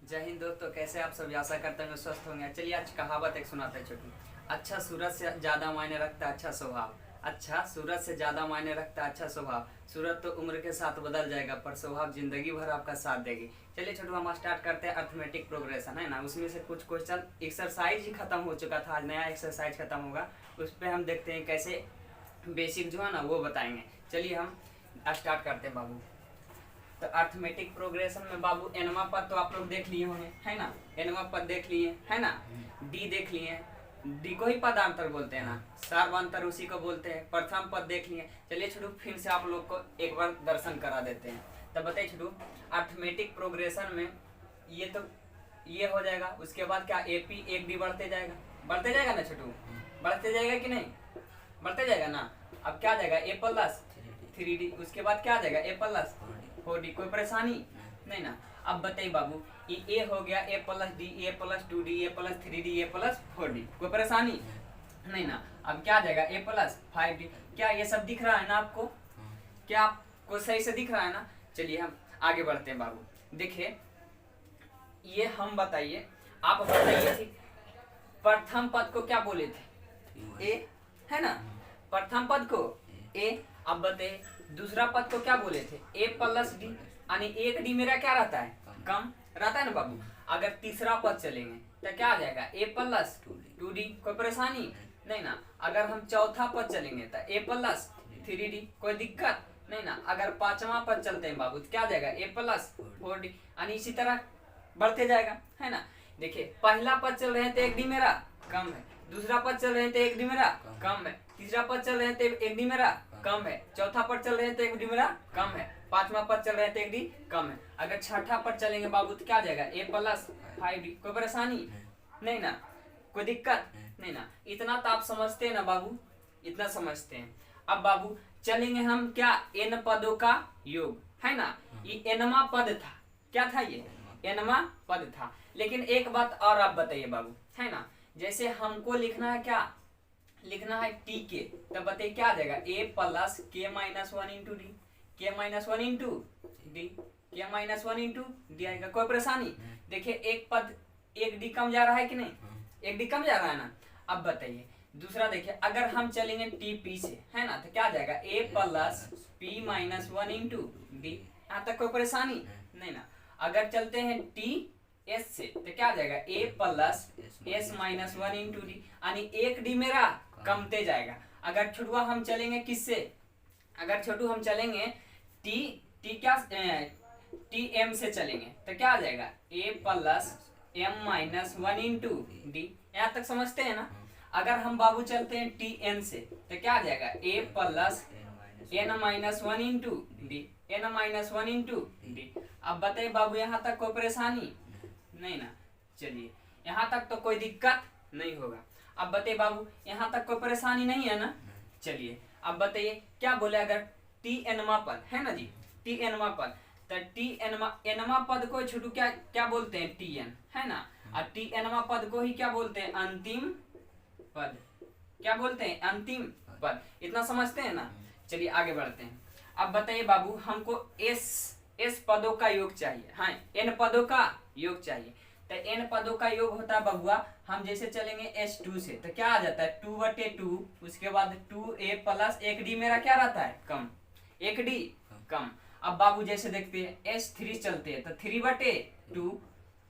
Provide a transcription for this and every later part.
जय हिंद दोस्तों, कैसे आप सब? आशा करते हैं स्वस्थ होंगे। चलिए आज कहावत एक सुनाते हैं छोटी। अच्छा सूरज से ज्यादा मायने रखता है अच्छा स्वभाव। अच्छा सूरज से ज्यादा मायने रखता है अच्छा स्वभाव। सूरज तो उम्र के साथ बदल जाएगा पर स्वभाव जिंदगी भर आपका साथ देगी। चलिए छोटू, हम स्टार्ट करते हैं अर्थमेटिक प्रोग्रेशन, है ना। उसमें से कुछ क्वेश्चन, एक्सरसाइज ही खत्म हो चुका था, आज नया एक्सरसाइज खत्म होगा। उस पर हम देखते हैं कैसे बेसिक जो है ना वो बताएंगे। चलिए हम स्टार्ट करते हैं बाबू। तो अर्थमेटिक प्रोग्रेशन में बाबू एनवा पद तो आप लोग देख लिए होंगे, है ना। एनवा पद देख लिए, है ना। डी देख लिए, डी को ही पदांतर बोलते हैं ना, सार्वंतर उसी को बोलते हैं। प्रथम पद देख लिए। चलिए छोटू, फिर से आप लोग को एक बार दर्शन करा देते हैं। तब बताइए छोटू, अर्थमेटिक प्रोग्रेशन में ये हो जाएगा। उसके बाद क्या एपी एक डी बढ़ते जाएगा ना छोटू, बढ़ते जाएगा कि नहीं, बढ़ते जाएगा ना। अब क्या जाएगा ए प्लस 3D, उसके बाद क्या जाएगा ए प्लस 4D। कोई परेशानी नहीं ना। अब बताइए बाबू, ए हो गया ए प्लस डी, ए प्लस 2D, ए प्लस 3D, ए प्लस 4D। कोई परेशानी नहीं ना। अब क्या जाएगा ए प्लस 5D। क्या ये सब दिख रहा है ना आपको? क्या आपको सही से दिख रहा है ना? चलिए हम आगे बढ़ते हैं बाबू। देखिए ये हम बताइए, आप बताइए थी प्रथम पद को क्या बोले थे? ए, है ना। प्रथम पद को ए। अब बताइए दूसरा पद को क्या बोले थे? ए प्लस डी, यानी एक डी मेरा क्या रहता है? कम रहता है ना बाबू। अगर तीसरा पद चलेंगे तो क्या आ जाएगा? A plus 2D। कोई परेशानी नहीं ना। अगर हम चौथा पद चलेंगे तो ए प्लस 3D। कोई दिक्कत नहीं ना। अगर पांचवा पद चलते हैं बाबू तो क्या आ जाएगा? ए प्लस 4D, यानी इसी तरह बढ़ते जाएगा, है ना। देखिए पहला पद चल रहे हैं तो एक डी मेरा कम है, दूसरा पद चल रहे हैं तो एक डी मेरा कम है, तीसरा पद चल रहे हैं तो एक डी मेरा कम है, चौथा पद चल रहे हैं तो एक डी मेरा कम है, पांचवा पद चल रहे हैं तो एक डी कम है। अगर छठा पद चलेंगे बाबू तो क्या आ जाएगा? A plus 5D। कोई परेशानी नहीं ना, कोई दिक्कत नहीं ना। इतना तो आप समझते हैं ना बाबू, इतना समझते हैं। अब बाबू चलेंगे हम क्या? एन पदों का योग, है ना। ये एनमा पद था, क्या था? ये एनमा पद था। लेकिन एक बात और आप बताइए बाबू, है ना। जैसे हमको लिखना है क्या? लिखना है टी के, तब बताइए क्या आ जाएगा? ए प्लस के माइनस 1 इंटू डी, के माइनस 1 इंटू डी, के माइनस 1 इंटू डी आएगा। कोई परेशानी? देखिए एक पद एक डी कम जा रहा है कि नहीं? एक डी कम जा रहा है ना। अब बताइए दूसरा देखिए, अगर हम चलेंगे टी पी से, है ना, तो क्या आ जाएगा? A plus P minus 1 into D. यहाँ तक कोई परेशानी नहीं ना। अगर चलते हैं टी एस से तो क्या आ जाएगा? A plus S minus 1 into D, यानी एक डी मेरा कमते जाएगा। अगर छोटुआ हम चलेंगे किससे? अगर छोटू हम चलेंगे टी एम से चलेंगे तो क्या आ जाएगा? A plus M minus 1 into D. यहाँ तक समझते हैं ना। अगर हम बाबू चलते हैं टी एन से तो क्या आ जाएगा? A plus N minus 1 into D, N minus 1 into D. अब बताइए बाबू यहाँ तक कोई परेशानी नहीं ना। चलिए यहाँ तक तो कोई दिक्कत नहीं होगा। अब बताइए बाबू यहाँ तक कोई परेशानी नहीं है ना। चलिए अब बताइए क्या बोले? अगर टी एनमा पद, है ना जी, टी एनमा पद, तो टी एनमा पद को छोटू क्या क्या बोलते हैं? टी एन, है ना। और टी एनमा पद को ही क्या बोलते हैं? अंतिम पद। क्या बोलते हैं? अंतिम पद। इतना समझते हैं ना। चलिए आगे बढ़ते हैं। अब बताइए बाबू हमको एस पदों का योग चाहिए, हाँ, एन पदों का योग चाहिए। तो एन पदों का योग होता है बबुआ, हम जैसे चलेंगे S2 से तो क्या आ जाता है? 2/2, उसके बाद 2a प्लस एक डी मेरा क्या रहता है? कम, एक डी कम। अब बाबू जैसे देखते हैं S3 चलते हैं तो 3/2,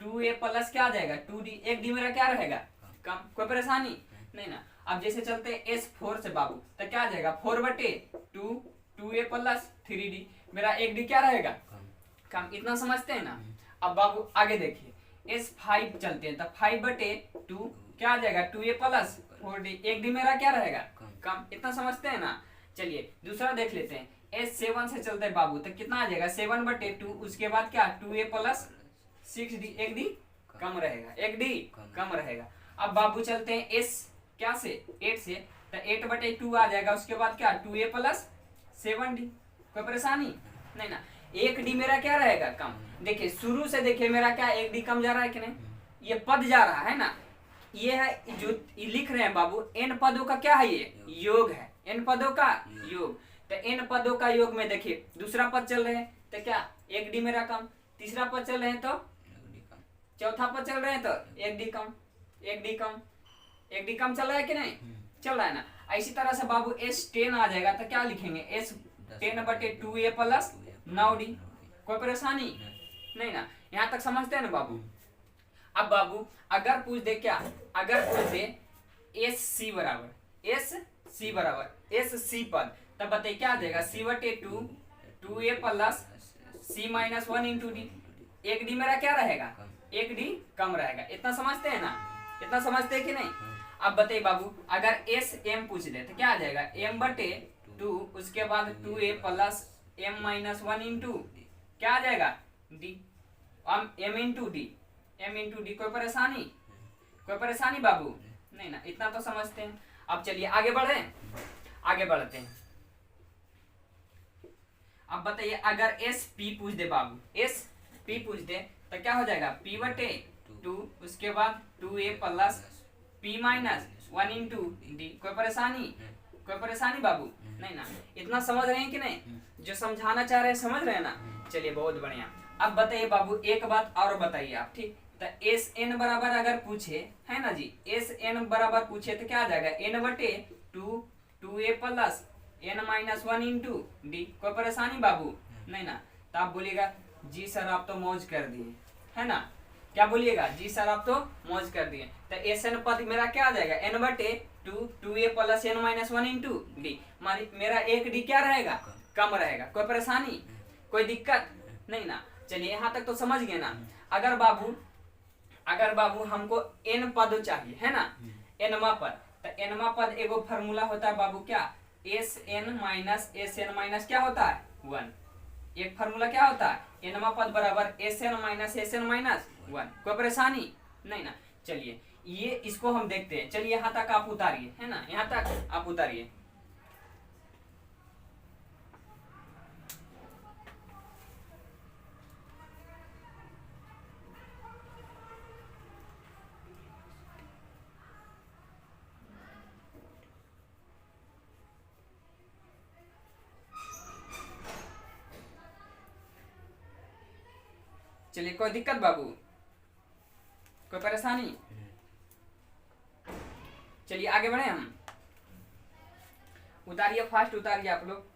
2a प्लस क्या आ जाएगा? 2d, एक डी मेरा क्या रहेगा? कम। कोई परेशानी नहीं ना। अब जैसे चलते हैं S4 से बाबू तो क्या आ जाएगा? 4/2, 2a प्लस 3d, मेरा एक डी क्या रहेगा? कम। इतना समझते हैं ना। अब बाबू आगे देखिए S5 चलते हैं तो 5/2 क्या आ जाएगा? 2a प्लस 4d, एक डी मेरा क्या रहेगा? कम। इतना समझते हैं ना। चलिए दूसरा देख लेते हैं। S7 से चलते हैं बाबू तो कितना आ जाएगा? 7/2, उसके बाद क्या? 2a प्लस 6d, एक डी कम रहेगा, एक डी कम रहेगा। अब बाबू चलते हैं S क्या से 8 से तो 8/2 आ जाएगा, उसके बाद क्या? 2a plus 7d। कोई परेशानी नहीं ना। एक डी मेरा क्या रहेगा? कम। देखिए शुरू से देखिए मेरा क्या एक डी कम जा रहा है कि नहीं? ये पद जा रहा है ना। ये है जो लिख रहे हैं बाबू, एन पदों का क्या है? ये योग है, एन पदों का योग। तो एन पदों का योग में देखिए दूसरा पद चल रहे हैं तो क्या? एक डी मेरा कम, तीसरा पद चल रहे हैं तो चौथा पद चल रहे हैं तो एक डी कम, एक डी कम, एक डी कम चल रहा है कि नहीं, चल रहा है ना। इसी तरह से बाबू एस 10 आ जाएगा तो क्या लिखेंगे, एस 10/2a प्लस 9d। कोई परेशानी नहीं ना, यहाँ तक समझते हैं ना बाबू। अब बाबू अगर पूछ दे क्या, अगर पूछ दे एस सी बराबर एस सी पद, तब बताइए क्या आ जाएगा, c/2 2a plus c minus 1 into D. एक डी मेरा क्या रहेगा, एक डी कम रहेगा। इतना समझते हैं ना, इतना समझते हैं कि नहीं। अब बताइए बाबू अगर एस एम पूछ दे तो क्या आ जाएगा, m/2 उसके बाद 2a plus m minus 1 into क्या आ जाएगा D, m into D, m into d. कोई परेशानी, कोई परेशानी बाबू नहीं ना, इतना तो समझते हैं। अब चलिए आगे बढ़े, आगे बढ़ते हैं। अब बताइए अगर एस पी पूछ दे बाबू, एस पी पूछ दे तो क्या हो जाएगा, p/2 उसके बाद 2a plus p minus 1 into d. कोई परेशानी, कोई परेशानी बाबू नहीं ना, इतना समझ रहे हैं कि नहीं, जो समझाना चाह रहे हैं समझ रहे हैं ना। चलिए बहुत बढ़िया। अब बताइए बाबू एक बात और बताइए आप, ठीक, तो एस एन बराबर अगर पूछे है ना जी, एस एन बराबर पूछे तो क्या आ जाएगा, n/2 2a plus n minus 1 into d. कोई परेशानी बाबू नहीं ना, तो आप बोलिएगा जी सर आप तो मौज कर दिए, है ना, क्या बोलिएगा, जी सर आप तो मौज कर दिए। तो एस एन पद मेरा क्या आ जाएगा, n/2 2a plus n minus 1 into D. मेरा एक डी क्या रहेगा, कम रहेगा। कोई परेशानी, कोई दिक्कत नहीं ना। चलिए यहाँ तक तो समझ गए ना। अगर बाबू हमको n पद चाहिए है ना, nवा पद, तो nवा पद एगो फार्मूला होता है बाबू क्या, sn माइनस क्या होता है 1। एक फार्मूला क्या होता है, nवा पद बराबर sn माइनस 1। कोई परेशानी नहीं ना। चलिए ये इसको हम देखते हैं। चलिए यहाँ तक आप उतारिए, है ना, यहाँ तक आप उतारिए। चलिए कोई दिक्कत बाबू, कोई परेशानी। चलिए आगे बढ़े हम, उतारिए फास्ट उतारिए आप लोग।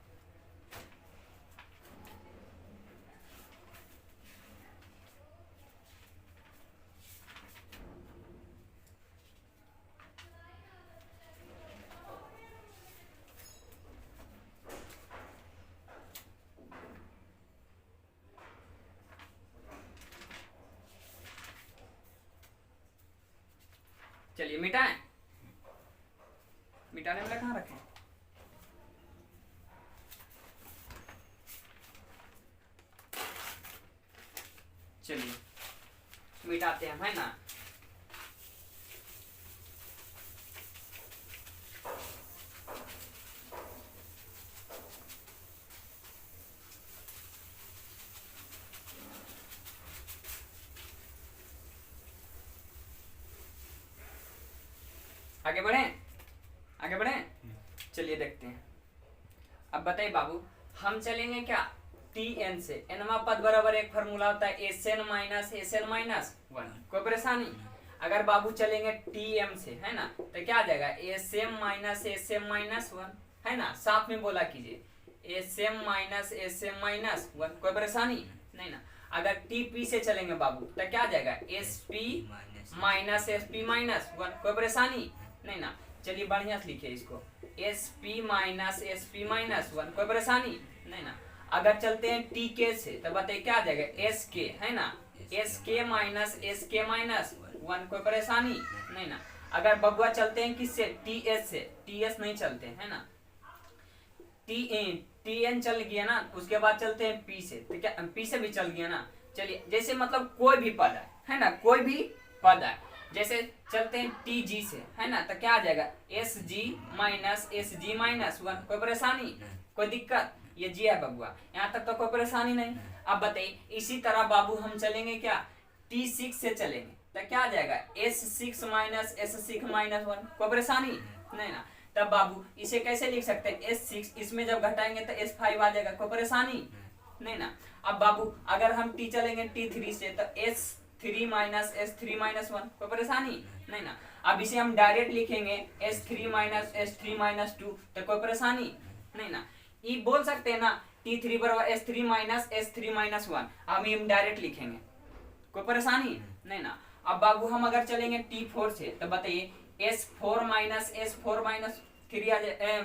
चलिए मिटाएं, मिटाने वाला कहाँ रखें, चलिए मिटाते हैं, है ना। आगे बढ़े, आगे बढ़े। चलिए देखते हैं। अब बताइए बाबू हम चलेंगे क्या, टी एन से। एनवा पद बराबर एक फार्मूला होता है एस एन माइनस 1। कोई परेशानी। अगर बाबू चलेंगे टी एम से, है ना, तो क्या आ जाएगा, एस एम माइनस 1, है ना, साथ में बोला कीजिए, एस एम माइनस 1। कोई परेशानी नहीं ना। अगर टी पी से चलेंगे बाबू तो क्या आ जाएगा, एस पी माइनस 1। कोई परेशानी नहीं ना। चलिए बढ़िया से लिखिए इसको, एस पी माइनस 1। कोई परेशानी नहीं ना। अगर चलते हैं टी के से तो बताइए क्या आ जाएगा, एस के, है ना, एस के माइनस 1। कोई परेशानी नहीं ना। अगर बबुआ चलते हैं किससे, टी एस से, टी एस नहीं चलते, है ना, टी एन चल गया ना, उसके बाद चलते हैं पी से, तो क्या पी से भी चल गया ना। चलिए जैसे मतलब कोई भी पद है ना, कोई भी पद है, जैसे चलते हैं टी जी से, है ना, तो क्या आ जाएगा, एस जी माइनस 1। कोई परेशानी, कोई दिक्कत, ये जी है बबुआ, यहाँ तक तो कोई परेशानी नहीं। अब बताइए इसी तरह बाबू हम चलेंगे क्या, T6 से चलेंगे तो क्या आ जाएगा, S6 माइनस S6 माइनस 1। कोई परेशानी नहीं ना। तब बाबू इसे कैसे लिख सकते हैं, S6, इसमें जब घटाएंगे तो S5 आ जाएगा। कोई परेशानी नहीं ना। अब बाबू अगर हम T चलेंगे T3 से तो S3 माइनस S3 माइनस 1, कोई परेशानी नहीं ना। अब इसे हम डायरेक्ट लिखेंगे S3 माइनस S3 माइनस 2, तो कोई परेशानी नहीं ना। ये बोल सकते हैं ना T3 बराबर S3 माइनस S3 माइनस 1, हम डायरेक्ट लिखेंगे, कोई परेशानी नहीं ना। अब बाबू हम अगर चलेंगे T4 से तो बताइए S4 माइनस S4 माइनस 3 आ जाए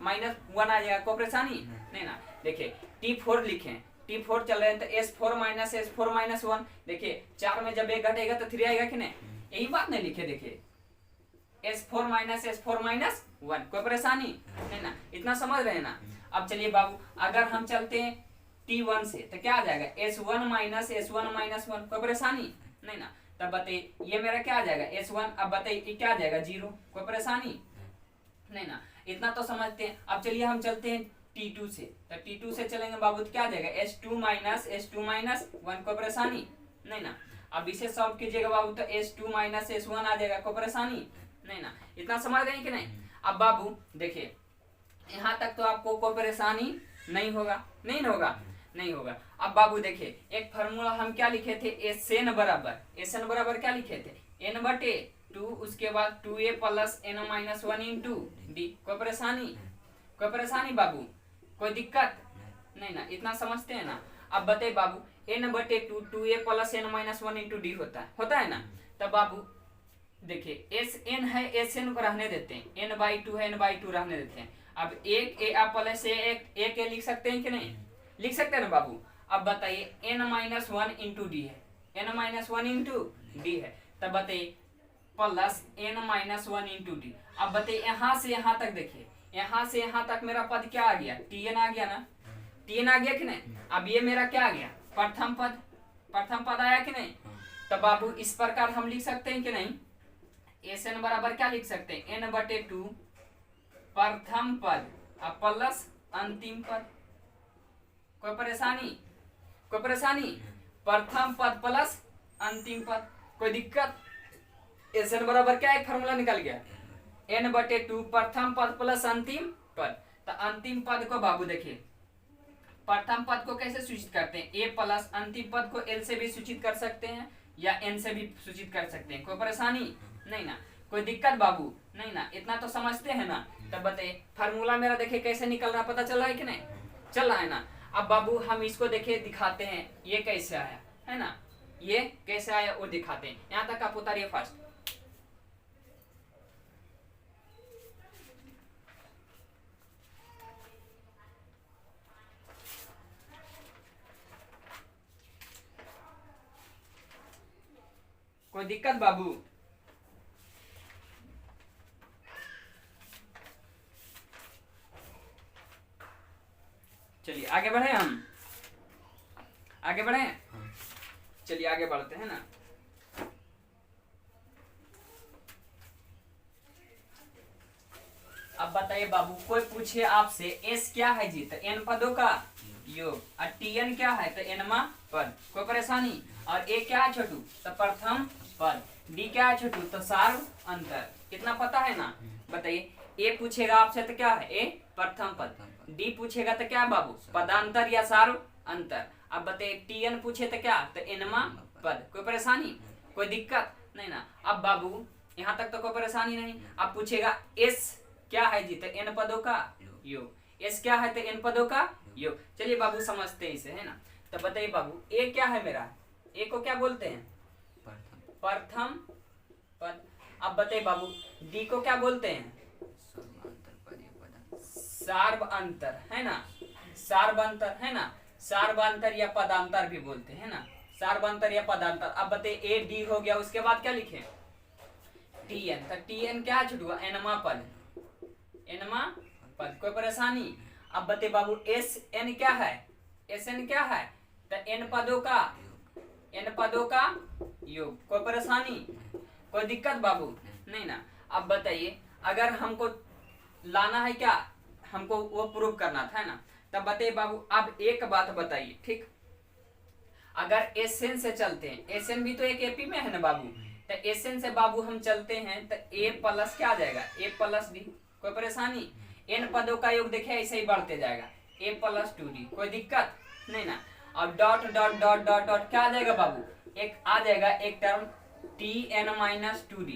माइनस 1 आ जाएगा, कोई परेशानी नहीं ना। देखिए T4 लिखें, T4 चल रहे हैं तो S4 माइनस S4 माइनस 1, देखिए 4 में जब 1 घटेगा तो 3 आएगा कि नहीं, यही बात नहीं लिखे। देखिए S4 माइनस S4 माइनस 1, कोई परेशानी नहीं ना, इतना समझ रहे हैं ना। अब चलिए बाबू अगर हम चलते हैं T1 से तो क्या आ जाएगा S1 माइनस S1 माइनस 1, कोई परेशानी नहीं ना। तब बताइए ये मेरा क्या आ जाएगा S1, अब बताइए क्या आ जाएगा 0, कोई परेशानी नहीं ना, इतना तो समझते हैं। अब चलिए हम चलते हैं T2 से, तो T2 से चलेंगे बाबू तो क्या आ जाएगा S2 माइनस S2 माइनस 1, कोई परेशानी नहीं ना। अब इसे सॉल्व कीजिएगा बाबू तो S2 माइनस S1 आ जाएगा, कोई परेशानी नहीं ना, इतना समझ गए कि नहीं। अब बाबू देखिए यहाँ तक तो आपको कोई परेशानी नहीं होगा, नहीं होगा। अब बाबू देखिए एक फार्मूला हम क्या लिखे थे, SN बराबर क्या लिखे थे n बटे 2, उसके बाद 2a plus n minus 1 into d, कोई परेशानी बाबू, कोई दिक्कत नहीं ना, इतना समझते हैं ना। अब बताइए बाबू n बटे 2 2a plus n minus 1 into D होता है ना। तब बाबू देखिए SN है, SN को रहने देते हैं, n बाई 2 है, n बाई 2 रहने देते हैं। अब एक a प्लस एक लिख सकते हैं कि नहीं, लिख सकते हैं ना बाबू। अब बताइए n माइनस 1 इंटू डी है, n माइनस 1 इंटू डी है, तब बताइए plus n minus 1 into D. अब बताइए यहाँ से यहाँ तक, देखिए यहाँ से यहाँ तक मेरा पद क्या आ गया Tn आ गया ना, Tn आ गया कि नहीं। अब ये मेरा क्या आ गया प्रथम पद आया कि नहीं। तब बाबू इस प्रकार हम लिख सकते हैं कि नहीं, SN बराबर क्या लिख सकते हैं n बटे 2 प्रथम पद अब प्लस अंतिम पद, कोई परेशानी प्रथम पद प्लस अंतिम पद, कोई दिक्कत। SN बराबर क्या एक फार्मूला निकल गया n बटे 2 प्रथम पद प्लस अंतिम पद। तो अंतिम पद को बाबू देखिए प्रथम पद को कैसे सूचित करते हैं, a प्लस अंतिम पद को l से भी सूचित कर सकते हैं या n से भी सूचित कर सकते हैं, कोई परेशानी नहीं ना, कोई दिक्कत बाबू नहीं ना, इतना तो समझते हैं ना। तब बताइए फार्मूला मेरा देखिए कैसे निकल रहा, पता चल रहा है कि नहीं, चल रहा है ना। अब बाबू हम इसको देखिए दिखाते हैं ये कैसे आया है ना, ये कैसे आया वो दिखाते हैं। यहाँ तक आप उतारिए फर्स्ट। कोई दिक्कत बाबू, चलिए आगे बढ़े, हम आगे बढ़े, चलिए आगे बढ़ते हैं ना। अब बताइए बाबू कोई पूछे आपसे S क्या है जी, तो n पदों का योग, और Tn क्या है तो nवा पद, कोई परेशानी। और A क्या है छोटू तो प्रथम पद, D क्या है छोटू तो सार्व अंतर, कितना पता है ना। बताइए A पूछेगा आपसे तो क्या है A प्रथम पद, D पूछेगा तो क्या बाबू पदांतर या सार्व अंतर। अब बताइए Tn पूछे तो क्या तो nवा पद, कोई परेशानी कोई दिक्कत नहीं ना। अब बाबू यहाँ तक तो कोई परेशानी नहीं। अब पूछेगा S क्या है जी तो n पदों का योग, S क्या है तो n पदों का योग। चलिए बाबू समझते हैं इसे है ना। तो बताइए बाबू A क्या है मेरा, A को क्या बोलते हैं प्रथम पद। अब बताइए बाबू D को क्या बोलते हैं सार्व अंतर है ना, सार्व अंतर है ना, सार्व अंतर या पदांतर भी बोलते हैं ना, सार्व अंतर या पदांतर। अब बताइए A D हो गया, उसके बाद क्या लिखे Tn, तो Tn क्या छुटुआ nवा पद, nवा पद, कोई परेशानी। अब बताइए बाबू Sn क्या है, Sn क्या है तो n पदों का योग, कोई परेशानी कोई दिक्कत बाबू नहीं ना। अब बताइए अगर हमको लाना है क्या, हमको वो प्रूव करना था ना, तब बताइए बाबू अब एक बात बताइए ठीक, अगर Sn से चलते हैं, Sn भी तो एक AP में है ना बाबू, तो Sn से बाबू हम चलते हैं तो A प्लस क्या आ जाएगा A प्लस D, कोई परेशानी। n पदों का योग देखिए ऐसे ही बढ़ते जाएगा A प्लस 2D, कोई दिक्कत नहीं ना। अब dot dot dot dot dot क्या आ जाएगा बाबू एक आ जाएगा एक टर्म tn माइनस 2d,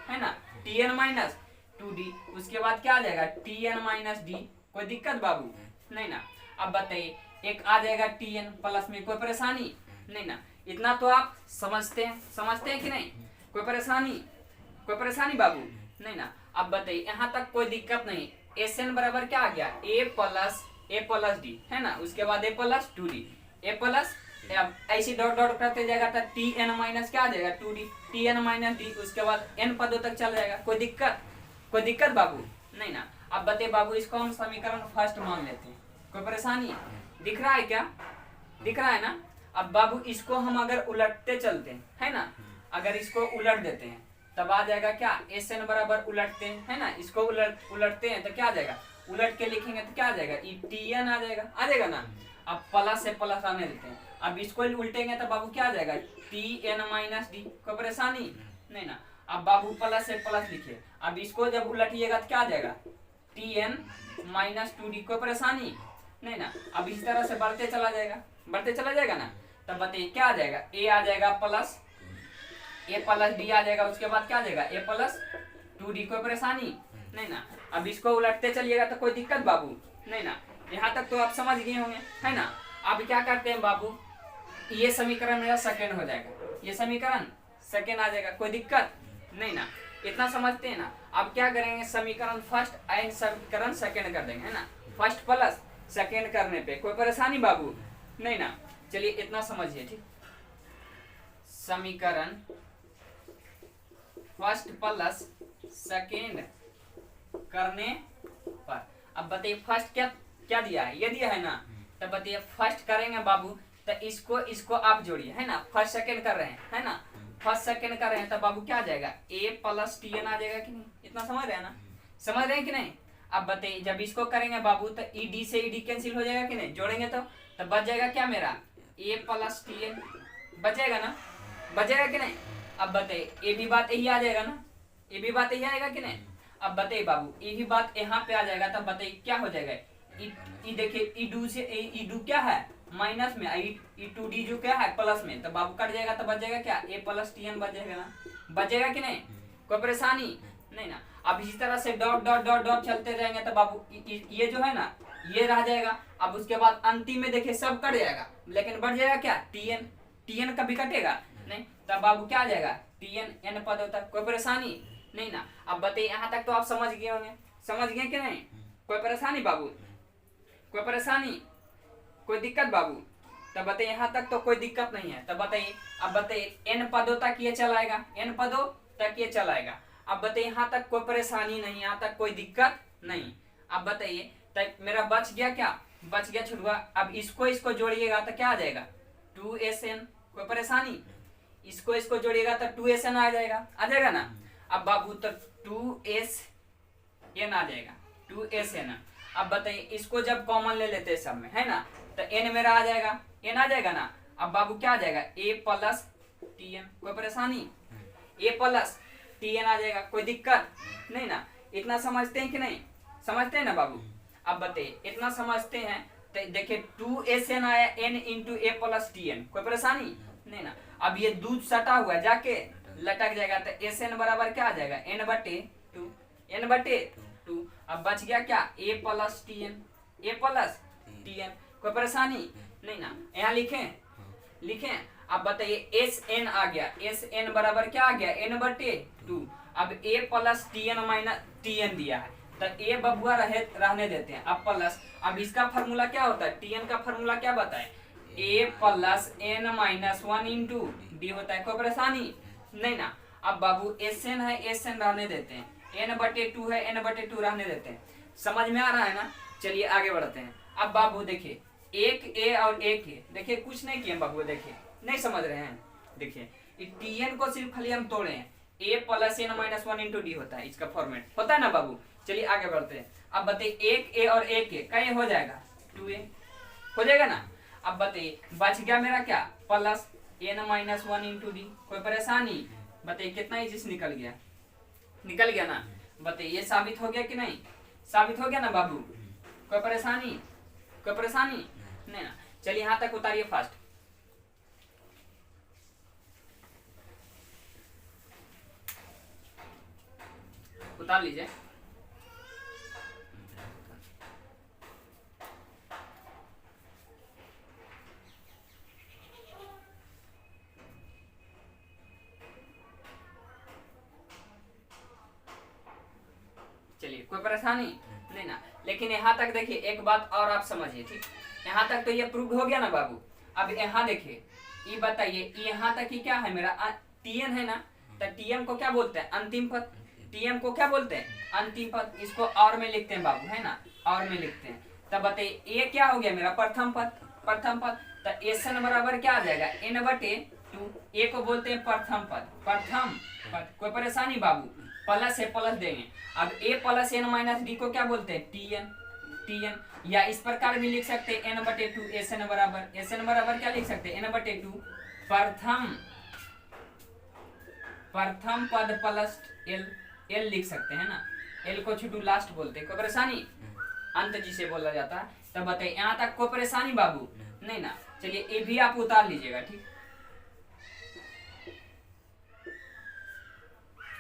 है ना, tn माइनस 2d, उसके बाद क्या आ जाएगा tn माइनस d। कोई दिक्कत बाबू? नहीं ना। अब बताइए एक आ जाएगा tn प्लस में, कोई परेशानी? नहीं ना। इतना तो आप समझते हैं कि नहीं? कोई परेशानी बाबू? नहीं ना। अब बताइए यहाँ तक कोई दिक्कत नहीं। Sn बराबर क्या आ गया a प्लस डी, है ना, उसके बाद a plus 2d, a plus, अब ऐसी डॉट डॉट करते जाएगा तो tn माइनस क्या आ जाएगा 2d, tn माइनस d, उसके बाद n पदों तक चल जाएगा। कोई दिक्कत बाबू? नहीं ना। अब बताइए बाबू इसको हम समीकरण फर्स्ट मान लेते हैं। कोई परेशानी? दिख रहा है क्या? दिख रहा है ना। अब बाबू इसको हम अगर उलटते चलते हैं, है ना, अगर इसको उलट देते हैं तब आ जाएगा क्या Sn बराबर उलटते हैं, है ना, इसको उलटते हैं तो क्या आ जाएगा, उलट के लिखेंगे तो क्या आ जाएगा tn आ जाएगा ना। अब प्लस से प्लस आने देते हैं, अब इसको उल्टेंगे तो बाबू क्या आ जाएगा tn माइनस डी। कोई परेशानी? नहीं ना। अब बाबू प्लस से प्लस लिखे, अब इसको जब उलटिएगा तो क्या आ जाएगा tn माइनस 2d। कोई परेशानी? नहीं ना। अब इस तरह से बढ़ते चला जाएगा ना। तब बताइए क्या आ जाएगा, a आ जाएगा प्लस d आ जाएगा, उसके बाद क्या आ जाएगा a प्लस 2d। कोई परेशानी? नहीं ना। अब इसको उलटते चलिएगा तो कोई दिक्कत बाबू? नहीं ना। यहाँ तक तो आप समझ गए होंगे, है ना। अब क्या करते हैं बाबू, ये समीकरण मेरा सेकेंड हो जाएगा, ये समीकरण सेकेंड आ जाएगा। कोई दिक्कत? नहीं ना। इतना समझते हैं ना। अब क्या करेंगे, समीकरण फर्स्ट एंड समीकरण सेकेंड कर देंगे, है ना, फर्स्ट प्लस सेकेंड करने पे। कोई परेशानी बाबू? नहीं ना। चलिए इतना समझिए, ठीक। समीकरण फर्स्ट प्लस सेकेंड करने पर, अब बताइए फर्स्ट क्या दिया है, ये दिया है ना। तब बताइए फर्स्ट करेंगे बाबू तो इसको आप जोड़िए, है ना, फर्स्ट सेकेंड कर रहे हैं, है ना, फर्स्ट सेकेंड कर रहे हैं, तब बाबू क्या आ जाएगा a प्लस tn आ जाएगा कि नहीं? इतना समझ रहे हैं ना, समझ रहे हैं कि नहीं? अब बताइए जब इसको करेंगे बाबू तो ed से ed कैंसिल हो जाएगा कि नहीं, जोड़ेंगे तो बच जाएगा क्या मेरा a प्लस tn, बचेगा ना, बचेगा कि नहीं? अब बताइए ये भी बात यही आ जाएगा ना, ये भी बात यही आएगा कि नहीं? अब बताइए बाबू ये भी बात यहाँ पे आ जाएगा, तब बताइए क्या हो जाएगा, देखिए ईडू से ईडू क्या है माइनस में, ई2d जो क्या है प्लस में, तो बाबू कट जाएगा तो बच जाएगा क्या a प्लस tn बच जाएगा ना, बचेगा कि नहीं? कोई परेशानी? नहीं ना। अब इसी तरह से डॉट डॉट डॉट डॉट चलते जाएंगे तो बाबू ये जो है ना ये रह जाएगा। अब उसके बाद अंतिम में देखिए सब कट जाएगा, लेकिन बढ़ जाएगा क्या tn कभी कटेगा नहीं, तब बाबू क्या आ जाएगा tn n पद होता है। कोई परेशानी? नहीं ना। अब बताइए यहाँ तक तो आप समझ गए होंगे, समझ गए कि नहीं? कोई परेशानी बाबू? कोई परेशानी? कोई दिक्कत बाबू? तब बताइए यहाँ तक तो कोई दिक्कत नहीं है। तब बताइए, अब बताइए n पदों तक ये चलाएगा, n पदों तक ये चलाएगा। अब बताइए यहाँ तक कोई परेशानी नहीं, यहाँ तक कोई दिक्कत नहीं। अब बताइए तक मेरा बच गया क्या, बच गया छुड़वा। अब इसको जोड़िएगा तो क्या आ जाएगा 2sn। कोई परेशानी? इसको जोड़िएगा तो 2sn आ जाएगा ना। अब बाबू तो 2sn आ जाएगा, 2sn। अब बताइए इसको जब कॉमन ले लेते हैं सब में, है ना, तो n मेरा आ जाएगा, n आ जाएगा ना। अब बाबू क्या आ जाएगा a प्लस tn। कोई परेशानी? a प्लस tn आ जाएगा। कोई दिक्कत नहीं ना। इतना समझते हैं कि नहीं? समझते हैं ना बाबू? अब बताइए इतना समझते हैं तो देखिए 2sn आया n into a plus tn। कोई परेशानी? नहीं ना। अब ये दूध सटा हुआ जाके लटक जाएगा तो sn बराबर क्या आ जाएगा n बटे 2। अब बच गया क्या a प्लस tn। कोई परेशानी? नहीं ना। यहाँ लिखें। अब बताइए sn आ गया, sn बराबर क्या आ गया n बटे 2। अब a plus tn minus tn दिया है तो a बबुआ रहने देते हैं। अब प्लस, अब इसका फार्मूला क्या होता है, tn का फार्मूला क्या बताए, a plus n minus 1 into D होता है। कोई परेशानी? नहीं ना। अब बाबू sn है, sn रहने देते हैं, n बटे 2 है, n बटे 2 रहने देते हैं। समझ में आ रहा है ना? चलिए आगे बढ़ते हैं। अब बाबू देखिए एक a और एक a, देखिए कुछ नहीं किए बाबू, देखिए नहीं समझ रहे हैं। देखिए tn को सिर्फ खाली हम तोड़े हैं, a plus n minus 1 into D होता है, इसका फॉर्मेट होता है ना बाबू। चलिए आगे बढ़ते हैं। अब बताइए एक a और एक a क्या हो जाएगा 2a हो जाएगा ना। अब बताइए बच गया मेरा क्या plus n minus 1 into d. कोई परेशानी? बताइए कितना इजी से निकल गया ना। बताइए ये साबित हो गया कि नहीं? साबित हो गया ना बाबू। कोई परेशानी? नहीं ना। चलिए यहाँ तक उतारिए फास्ट। उतार लीजिए। चलिए, कोई परेशानी नहीं ना। लेकिन यहाँ तक देखिए, एक बात और आप समझिए, ठीक। यहाँ तक तो ये प्रूव हो गया ना बाबू। अब यहाँ देखिए, ये बताइए, यहाँ तक ही क्या है मेरा टीएन है ना, तो टीएम को क्या बोलते हैं? अंतिम पद। टीएम को क्या बोलते हैं? अंतिम पद। इसको और में लिखते हैं बाबू, है ना, और में लिखते हैं। तब बताइए ये क्या हो गया मेरा? प्रथम पद। प्रथम पद तो एन बराबर क्या आ जाएगा? n/2। ए को बोलते हैं प्रथम पद। प्रथम पद, कोई परेशानी बाबू? प्लस है, प्लस देंगे। अब a + n - d को क्या बोलते हैं? टीएन। या इस प्रकार भी लिख सकते हैं n/2। एन बराबर क्या लिख सकते हैं? n/2 प्रथम पद प्लस एल लिख सकते हैं ना। एल को छुटू लास्ट बोलते हैं। कोई परेशानी? अंत जिसे बोला जाता है। तब बताइए यहाँ तक कोई परेशानी बाबू? नहीं ना। चलिए, ये भी आप उतार लीजिएगा, ठीक।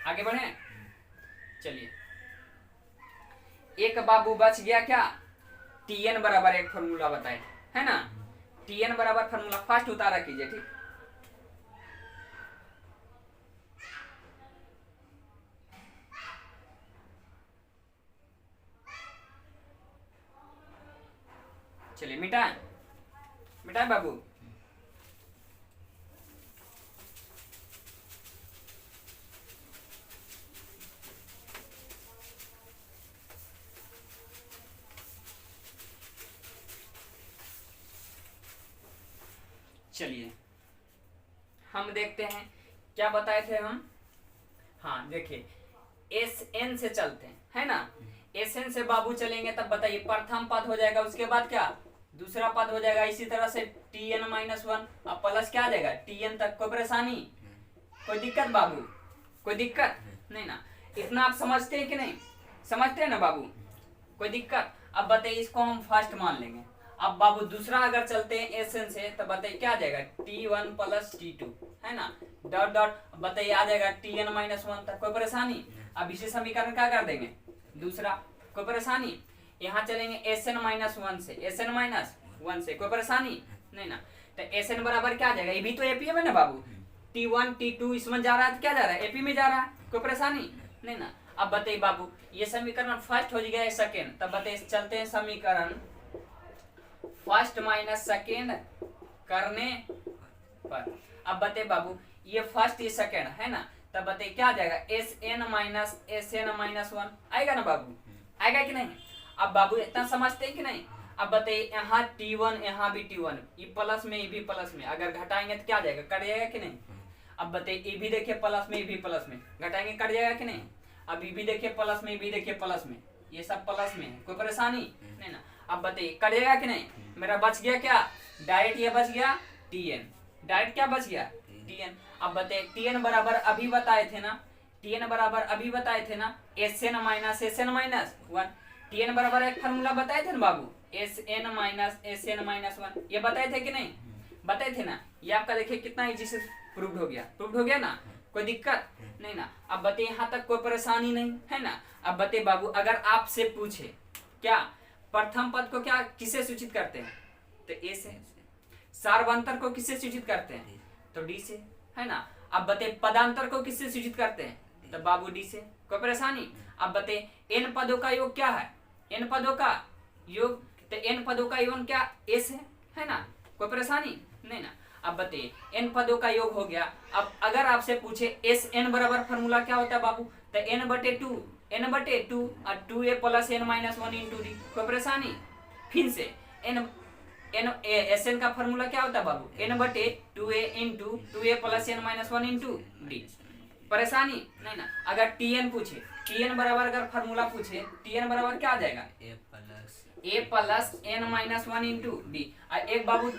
आगे बढ़े। चलिए, एक बाबू बच गया क्या? टीएन बराबर एक फॉर्मूला बताए, है ना। टीएन बराबर फॉर्मूला फर्स्ट उतारा कीजिए, ठीक। चलिए, मिटाए बाबू। चलिए, हम देखते हैं क्या बताए थे हम। हाँ देखिए, एन से चलते हैं, है ना। एन से बाबू चलेंगे तब बताइए प्रथम पद हो जाएगा, उसके बाद क्या? दूसरा पद हो जाएगा। इसी तरह से Tn-1 अब प्लस क्या आ जाएगा? Tn तक। कोई परेशानी? कोई दिक्कत बाबू? कोई दिक्कत नहीं ना। इतना आप समझते हैं कि नहीं? समझते हैं ना बाबू? कोई दिक्कत? अब बताइए, इसको हम फर्स्ट मान लेंगे। अब बाबू दूसरा अगर चलते हैं एन से, तो बताइए क्या आ जाएगा? T1 + T2, है ना। डॉट डॉट बताइए आ जाएगा Tn-1 तक। कोई परेशानी? अब इसी समीकरण क्या कर देंगे? दूसरा। कोई परेशानी? यहाँ चलेंगे Sn-1 से, Sn-1 से। कोई परेशानी नहीं ना। तो Sn बराबर क्या आ जाएगा? ये भी तो एपी में ना बाबू। T1 T2 इसमें जा रहा है तो क्या जा रहा है? एपी में जा रहा है। कोई परेशानी नहीं ना। अब बताइए बाबू, ये समीकरण फर्स्ट हो गया, सेकेंड। तब बताइए चलते हैं समीकरण फर्स्ट माइनस सेकेंड करने पर। अब बताइए बाबू, ये फर्स्ट ये सेकेंड है ना। तब बताइए क्या आ जाएगा? Sn-1 आएगा ना बाबू? आएगा कि नहीं? अब बाबू इतना समझते हैं कि नहीं? अब बताइए यहाँ T1, यहाँ भी T1, ये प्लस में, ये भी प्लस में। अगर घटाएंगे तो क्या आ जाएगा? कट जाएगा कि नहीं? अब बताइए ये भी देखिए प्लस में, ये भी प्लस में। घटाएंगे कट जाएगा कि नहीं? अब ये भी देखिए प्लस में, ये भी देखिए प्लस में। ये सब प्लस में है। कोई परेशानी नहीं ना। अब बताइए कट जाएगा कि नहीं? मेरा बच गया क्या? डायरेक्ट ये बच गया Tn। डायरेक्ट क्या बच गया? Tn। अब बताइए Tn बराबर अभी बताए थे ना, Tn बराबर अभी बताए थे ना, Sn-1। Tn बराबर एक फार्मूला बताए थे ना बाबू, Sn-1। ये बताए थे कि नहीं? बताए थे ना। ये आपका देखिए कितना इजी से प्रूव्ड हो गया। प्रूव्ड हो गया ना। कोई दिक्कत नहीं ना। अब बताइए यहाँ तक कोई परेशानी नहीं है ना। अब बताइए बाबू, अगर आपसे पूछे क्या प्रथम पद को क्या किसे सूचित करते हैं? तो ए से। सार्वंतर को किससे सूचित करते हैं? तो डी से, है ना। अब बताइए पदांतर को किससे सूचित करते हैं? तो बाबू डी से। कोई परेशानी? अब बताइए एन पदों का योग क्या है? एन पदों का योग, तो एन पदों का योग क्या? एस है ना। कोई परेशानी नहीं ना। अब बताइए एन पदों का योग हो गया। अब अगर आपसे पूछे एस एन बराबर फॉर्मूला क्या होता है बाबू? तो n/2 और 2a + n-1 × d। कोई परेशानी? फिर से Sn का फॉर्मूला क्या होता है बाबू? n/2a × 2a + n-1 × d। परेशानी नहीं ना। अगर Tn पूछे, Tn बराबर अगर फॉर्मूला पूछे, Tn बराबर क्या आ जाएगा? a + n-1 × d। और एक बाबू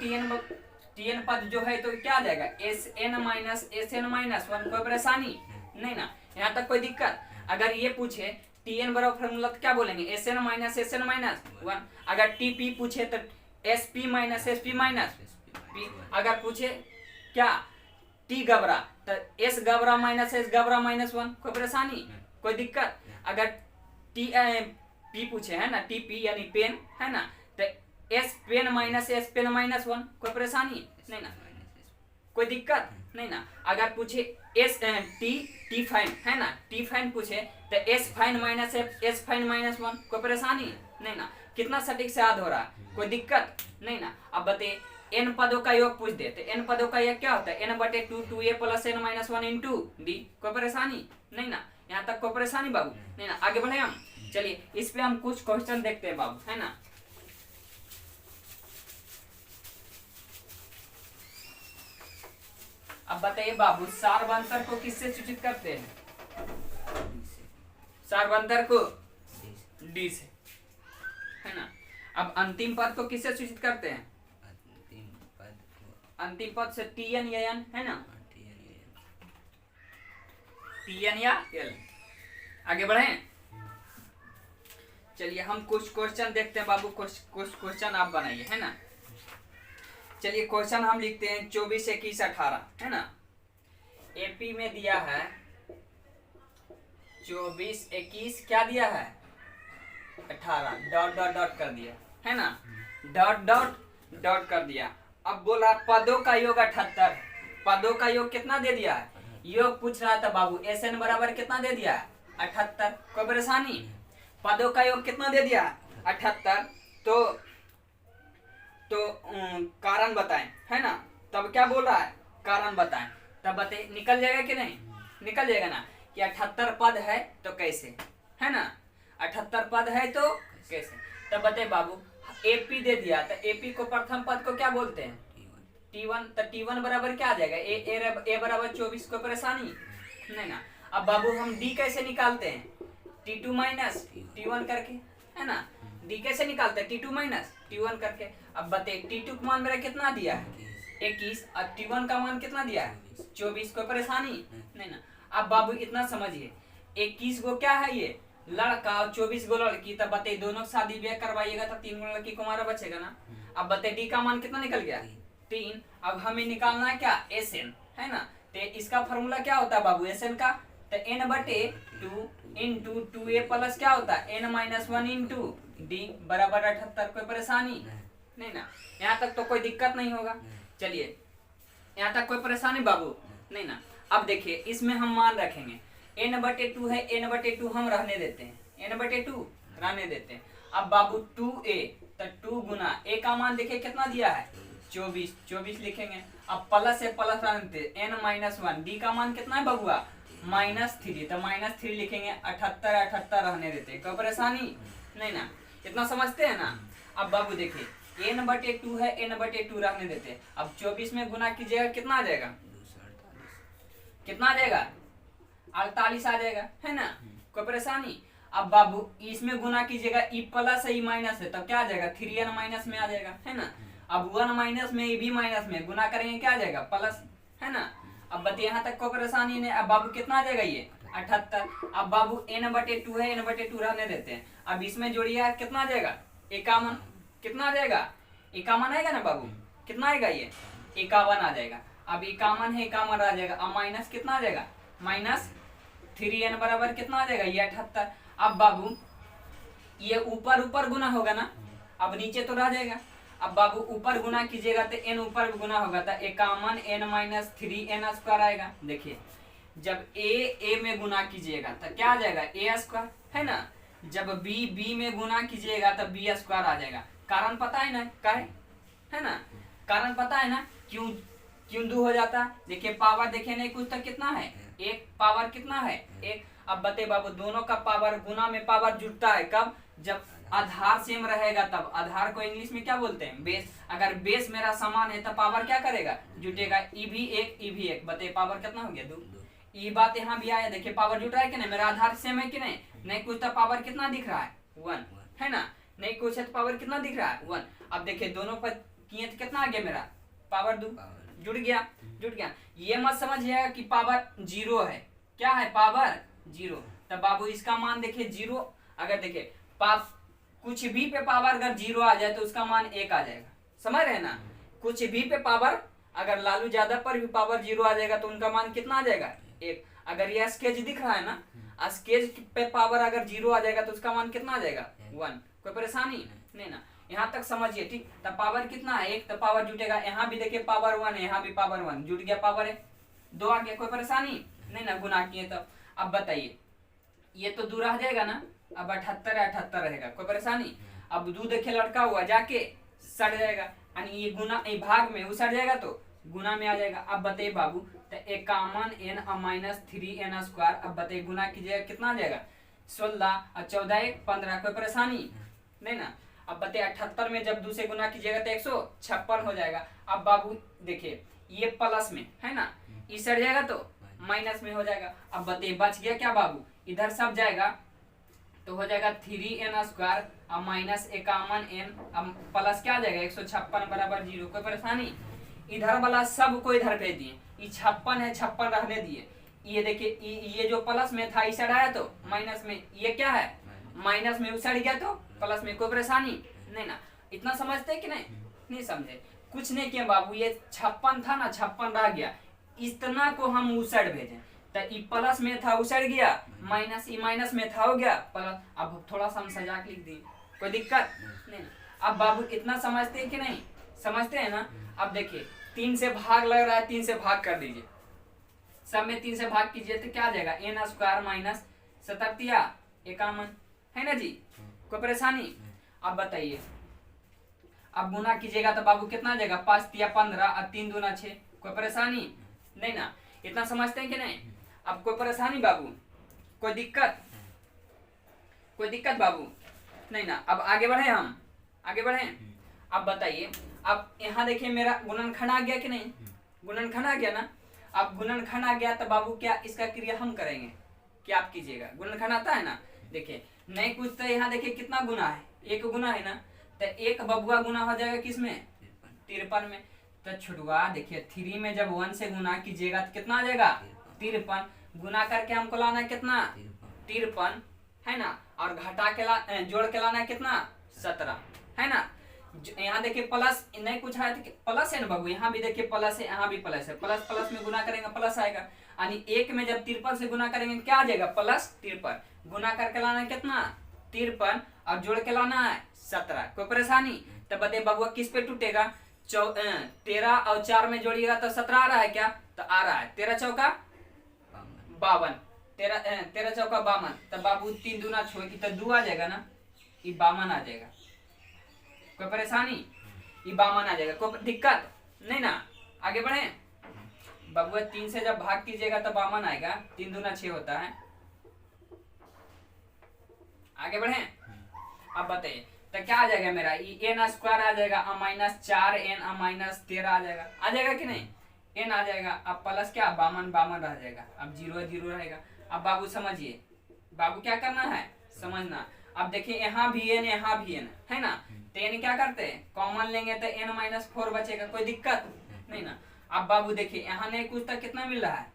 Tn पद जो है तो क्या आ जाएगा? Sn-1। कोई परेशानी नहीं ना। यहाँ तक कोई दिक्कत? अगर ये पूछे Tn बराबर फॉर्मूला तो क्या बोलेंगे? Sn-1। अगर Tp पूछे तो Sp - Sp - अगर पूछे क्या T घबरा तो S घबरा - S घबरा -1। कोई परेशानी कोई दिक्कत? अगर टी पी पूछे है ना, टी पी यानी पेन है ना, तो एस पेन माइनस एस पेन माइनस 1, कोई परेशानी नहीं ना, कोई दिक्कत नहीं ना। अगर पूछे एस टी फाइन है ना, टी फाइन पूछे तो S fine minus S fine minus 1, कोई परेशानी नहीं ना। कितना सटीक से याद हो रहा है, कोई दिक्कत नहीं ना। अब बताइए एन पदों का योग पूछ दे तो एन पदों का योग क्या होता है, एन बटे 2 2a plus N minus 1 into d, कोई परेशानी नहीं ना। यहाँ तक कोई परेशानी बाबू नहीं ना। आगे बढ़े हम, चलिए इस पे हम कुछ क्वेश्चन देखते हैं बाबू, है ना। अब बताइए बाबू सारवंतर को किससे सूचित करते हैं, सारवंतर को डी से, है ना। अब अंतिम पद को किससे सूचित करते हैं, अंतिम पद से टी एन या एन, है ना, टी एन या एल। आगे बढ़े, चलिए हम कुछ क्वेश्चन देखते हैं बाबू, कुछ क्वेश्चन आप बनाइए, है ना। चलिए क्वेश्चन हम लिखते हैं 24 21 18, है ना। एपी में दिया है 24 21 क्या दिया है 18, डॉट डॉट डॉट कर दिया, है ना, डॉट डॉट डॉट कर दिया। अब बोला पदों का योग 78, पदों का योग कितना दे दिया है, योग पूछ रहा था बाबू, एस एन बराबर कितना दे दिया है 78, कोई परेशानी? पदों का योग कितना दे दिया 78, तो कारण बताएं, है ना। तब क्या बोल रहा है, कारण बताएं, तब बताइए निकल जाएगा कि नहीं, निकल जाएगा ना कि 78 पद है तो कैसे, है ना, 78 पद है तो कैसे। तब बताइए बाबू एपी दे दिया तो एपी को प्रथम पद को क्या बोलते हैं, T1, तो T1 बराबर क्या आ जाएगा, ए बराबर 24, कोई परेशानी नहीं ना। अब बाबू हम डी कैसे निकालते हैं, T2 माइनस T1 करके, है ना। डी कैसे निकालते हैं, T2 माइनस T1 करके। अब बताइए T2 का मान मेरा कितना दिया है 21 और T1 का मान कितना दिया है 24, कोई परेशानी नहीं ना। अब बाबू इतना समझिए 21 गो क्या है ये लड़का और 24 गो लड़की, तब बताइए दोनों शादी ब्याह करवाइएगा तो 3 गो लड़की को हमारा बचेगा ना। अब बताइए डी का मान कितना निकल गया 3। अब हमें निकालना है क्या एस एन, है ना। तो इसका फॉर्मूला क्या होता है बाबू एस एन का, तो एन बटे 2 इंटू 2a प्लस क्या होता है एन माइनस 1 इंटू डी बराबर 78, कोई परेशानी नहीं ना। यहाँ तक तो कोई दिक्कत नहीं होगा। चलिए यहाँ तक कोई परेशानी बाबू नहीं ना। अब देखिए इसमें हम मान रखेंगे n बटे 2 है, n बटे 2 हम रहने देते हैं, n बटे 2 रहने देते हैं। अब बाबू 2a तो 2 गुना a का मान देखिए कितना दिया है 24 लिखेंगे। अब प्लस से प्लस रहने n माइनस 1, डी का मान कितना है बबुआ -3, तो -3 लिखेंगे। 78 रहने देते हैं, कोई परेशानी नहीं ना, इतना समझते हैं ना। अब बाबू देखिए n बटे 2 है, n बटे 2 रहने देते हैं। अब 24 में गुना कीजिएगा कितना आ जाएगा, कितना आ जाएगा 48 आ जाएगा, है ना, कोई परेशानी। अब बाबू इसमें गुना कीजिएगा ई प्लस है ई माइनस है, तब क्या आ जाएगा 3n माइनस में आ जाएगा, है ना। अब 1 माइनस में ई भी माइनस में गुना करेंगे क्या आ जाएगा प्लस, है ना। अब बताइए यहाँ तक कोई परेशानी नहीं। अब बाबू कितना आ जाएगा ये 78। अब बाबू n बटे 2 है, n बटे 2 रहने देते हैं। अब इसमें जोड़िए कितना आ जाएगा 51, कितना आ जाएगा 51 आएगा ना बाबू, कितना आएगा ये 51 आ जाएगा। अब 51 है 51 आ जाएगा। अब माइनस कितना आ जाएगा -3n बराबर कितना आ जाएगा ये 78। अब बाबू ये ऊपर ऊपर गुना होगा ना, अब नीचे तो रह जाएगा। अब बाबू ऊपर गुना कीजिएगा तो n ऊपर गुना होगा तो 51 n माइनस 3n स्क्वायर आएगा। देखिए जब a में गुना कीजिएगा तो क्या आ जाएगा a स्क्वायर, है ना। जब b में गुना कीजिएगा तो b स्क्वायर आ जाएगा। कारण पता है ना काहे, है ना, कारण पता है ना क्यों 2 हो जाता है। देखिए पावर देखिए नहीं कुछ तो कितना है 1, पावर कितना है 1। अब बते बाबू दोनों का पावर गुना में पावर जुटता है कब, जब आधार सेम रहेगा तब। आधार को इंग्लिश में क्या बोलते हैं बेस। अगर बेस मेरा समान है तो पावर क्या करेगा जुटेगा, ई भी एक बते पावर कितना हो गया 2। ये बात यहाँ भी आया, देखिए पावर जुट रहा है कि नहीं, मेरा आधार सेम है कि नहीं, नहीं कुछ तो पावर कितना दिख रहा है 1, है ना, नहीं कुछ है तो पावर कितना दिख रहा है 1। अब देखिए दोनों पर किए तो कितना आ गया मेरा पावर 2, जुड़ गया। ये मत समझिएगा कि पावर 0 है, क्या है पावर 0। तब बाबू इसका मान देखिए 0। अगर देखिए कुछ भी पे पावर अगर 0 आ जाए तो उसका मान 1 आ जाएगा, समझ रहे हैं ना। कुछ भी पे पावर अगर लालू यादव पर भी पावर 0 आ जाएगा तो उनका मान कितना आ जाएगा 1। अगर ये स्केच दिख रहा है ना, स्केज पे पावर अगर 0 आ जाएगा तो उसका मान कितना आ जाएगा 1। कोई परेशानी नहीं ना, यहाँ तक समझिए ठीक। तब पावर कितना है 1, तो पावर जुटेगा, यहाँ भी देखिए पावर 1 है, यहाँ भी पावर 1 जुट गया, पावर है 2 आ गया। कोई परेशानी नहीं ना, गुना किए तब। अब बताइए ये तो दूर आ जाएगा ना, अब 78 है 78 रहेगा, कोई परेशानी। अब 2 देखिए लड़का हुआ जाके सड़ जाएगा, यानी ये गुना ये भाग में वो सड़ जाएगा तो गुना में आ जाएगा। अब बताइए बाबू, तो इक्यावन n माइनस 3n स्क्वायर। अब बताइए गुना कीजिएगा कितना आ जाएगा 16 और 14 1 15। कोई परेशानी नहीं ना। अब बताइए 78 में जब 2 से गुना कीजिएगा तो 156 हो जाएगा। अब बाबू देखिए ये प्लस में है ना, ये सड़ जाएगा तो माइनस में हो जाएगा। अब बताइए बच गया क्या बाबू, इधर सब जाएगा तो हो जाएगा 3n स्क्वायर और माइनस 51n, अब प्लस क्या आ जाएगा 156 बराबर 0। कोई परेशानी, इधर वाला सब को इधर भेज दिए, ये 56 है 56 रहने दिए। ये देखिए ये जो प्लस में था इसे आया तो माइनस में, ये क्या है माइनस में उछड़ गया तो प्लस में। कोई परेशानी नहीं ना, इतना समझते कि नहीं, नहीं समझे कुछ नहीं किया बाबू। ये 56 था ना 56 रह गया, इतना को हम उछड़ भेजे तो ई प्लस में था उछड़ गया, माइनस ई माइनस में था हो गया प्लस। अब थोड़ा सा हम सजा के लिख दिए, कोई दिक्कत नहीं ना। अब बाबू इतना समझते हैं कि नहीं, समझते हैं ना। अब देखिए 3 से भाग लग रहा है, 3 से भाग कर दीजिए, सब में 3 से भाग कीजिए तो क्या आ जाएगा n स्क्वायर माइनस 77 51 है ना जी। कोई परेशानी। अब बताइए अब गुना कीजिएगा तो बाबू कितना आ जाएगा 5 तिया 15 और 3 दूना 6। कोई परेशानी नहीं ना, इतना समझते हैं कि नहीं। अब कोई परेशानी बाबू, कोई दिक्कत, कोई दिक्कत बाबू नहीं ना। अब आगे बढ़े, हम आगे बढ़े। अब बताइए अब यहाँ देखिए मेरा गुणनखंड आ गया कि नहीं, गुणनखंड आ गया ना। अब गुणनखंड आ गया तो बाबू क्या इसका क्रिया हम करेंगे, क्या आप कीजिएगा, गुणनखंड आता है ना। देखिए नहीं कुछ तो यहाँ देखिए कितना गुना है, 1 गुना है ना, तो 1 बबुआ गुना हो जाएगा किसमें 53 में। तो छुटवा देखिए 3 में जब 1 से गुना कीजिएगा तो कितना आ जाएगा 53। गुना करके हमको लाना है कितना 53 है ना, और घटा के जोड़ के लाना है कितना 17 है ना। यहाँ देखिए प्लस नहीं कुछ है तो प्लस है ना बाबू, यहाँ भी देखिए प्लस है, यहाँ भी प्लस है, प्लस प्लस में गुना करेंगे प्लस आएगा। यानी 1 में जब 53 से गुना करेंगे क्या आ जाएगा प्लस 53। गुना करके लाना है कितना 53 और जोड़ के लाना है 17। कोई परेशानी। तो बताइए बाबू किस पे टूटेगा 13 और 4 में जोड़िएगा तो 17 आ रहा है क्या, तो आ रहा है 13 चौका 52, 13 चौका 52। तो बाबू 3 दूना 6 की तो 2 आ जाएगा ना, ये 52 आ जाएगा। कोई परेशानी, ये 52 आ जाएगा, कोई दिक्कत नहीं ना। आगे बढ़े बाबू 3 से जब भाग कीजिएगा तो 52 आएगा, 3 दूना 6 होता है। आगे बढ़े। अब बताइए तो क्या आ जाएगा मेरा ये n स्क्वायर आ जाएगा माइनस 4n माइनस 13 आ जाएगा, आ जाएगा कि नहीं n आ जाएगा। अब प्लस क्या 52 रह जाएगा, अब 0 0 रहेगा। अब बाबू समझिए, बाबू क्या करना है समझना। अब देखिए यहाँ भी n यहाँ भी n है ना, तो n क्या करते हैं कॉमन लेंगे तो n माइनस 4 बचेगा, कोई दिक्कत नहीं ना। अब बाबू देखिए यहाँ नहीं कुछ तक कितना मिल रहा है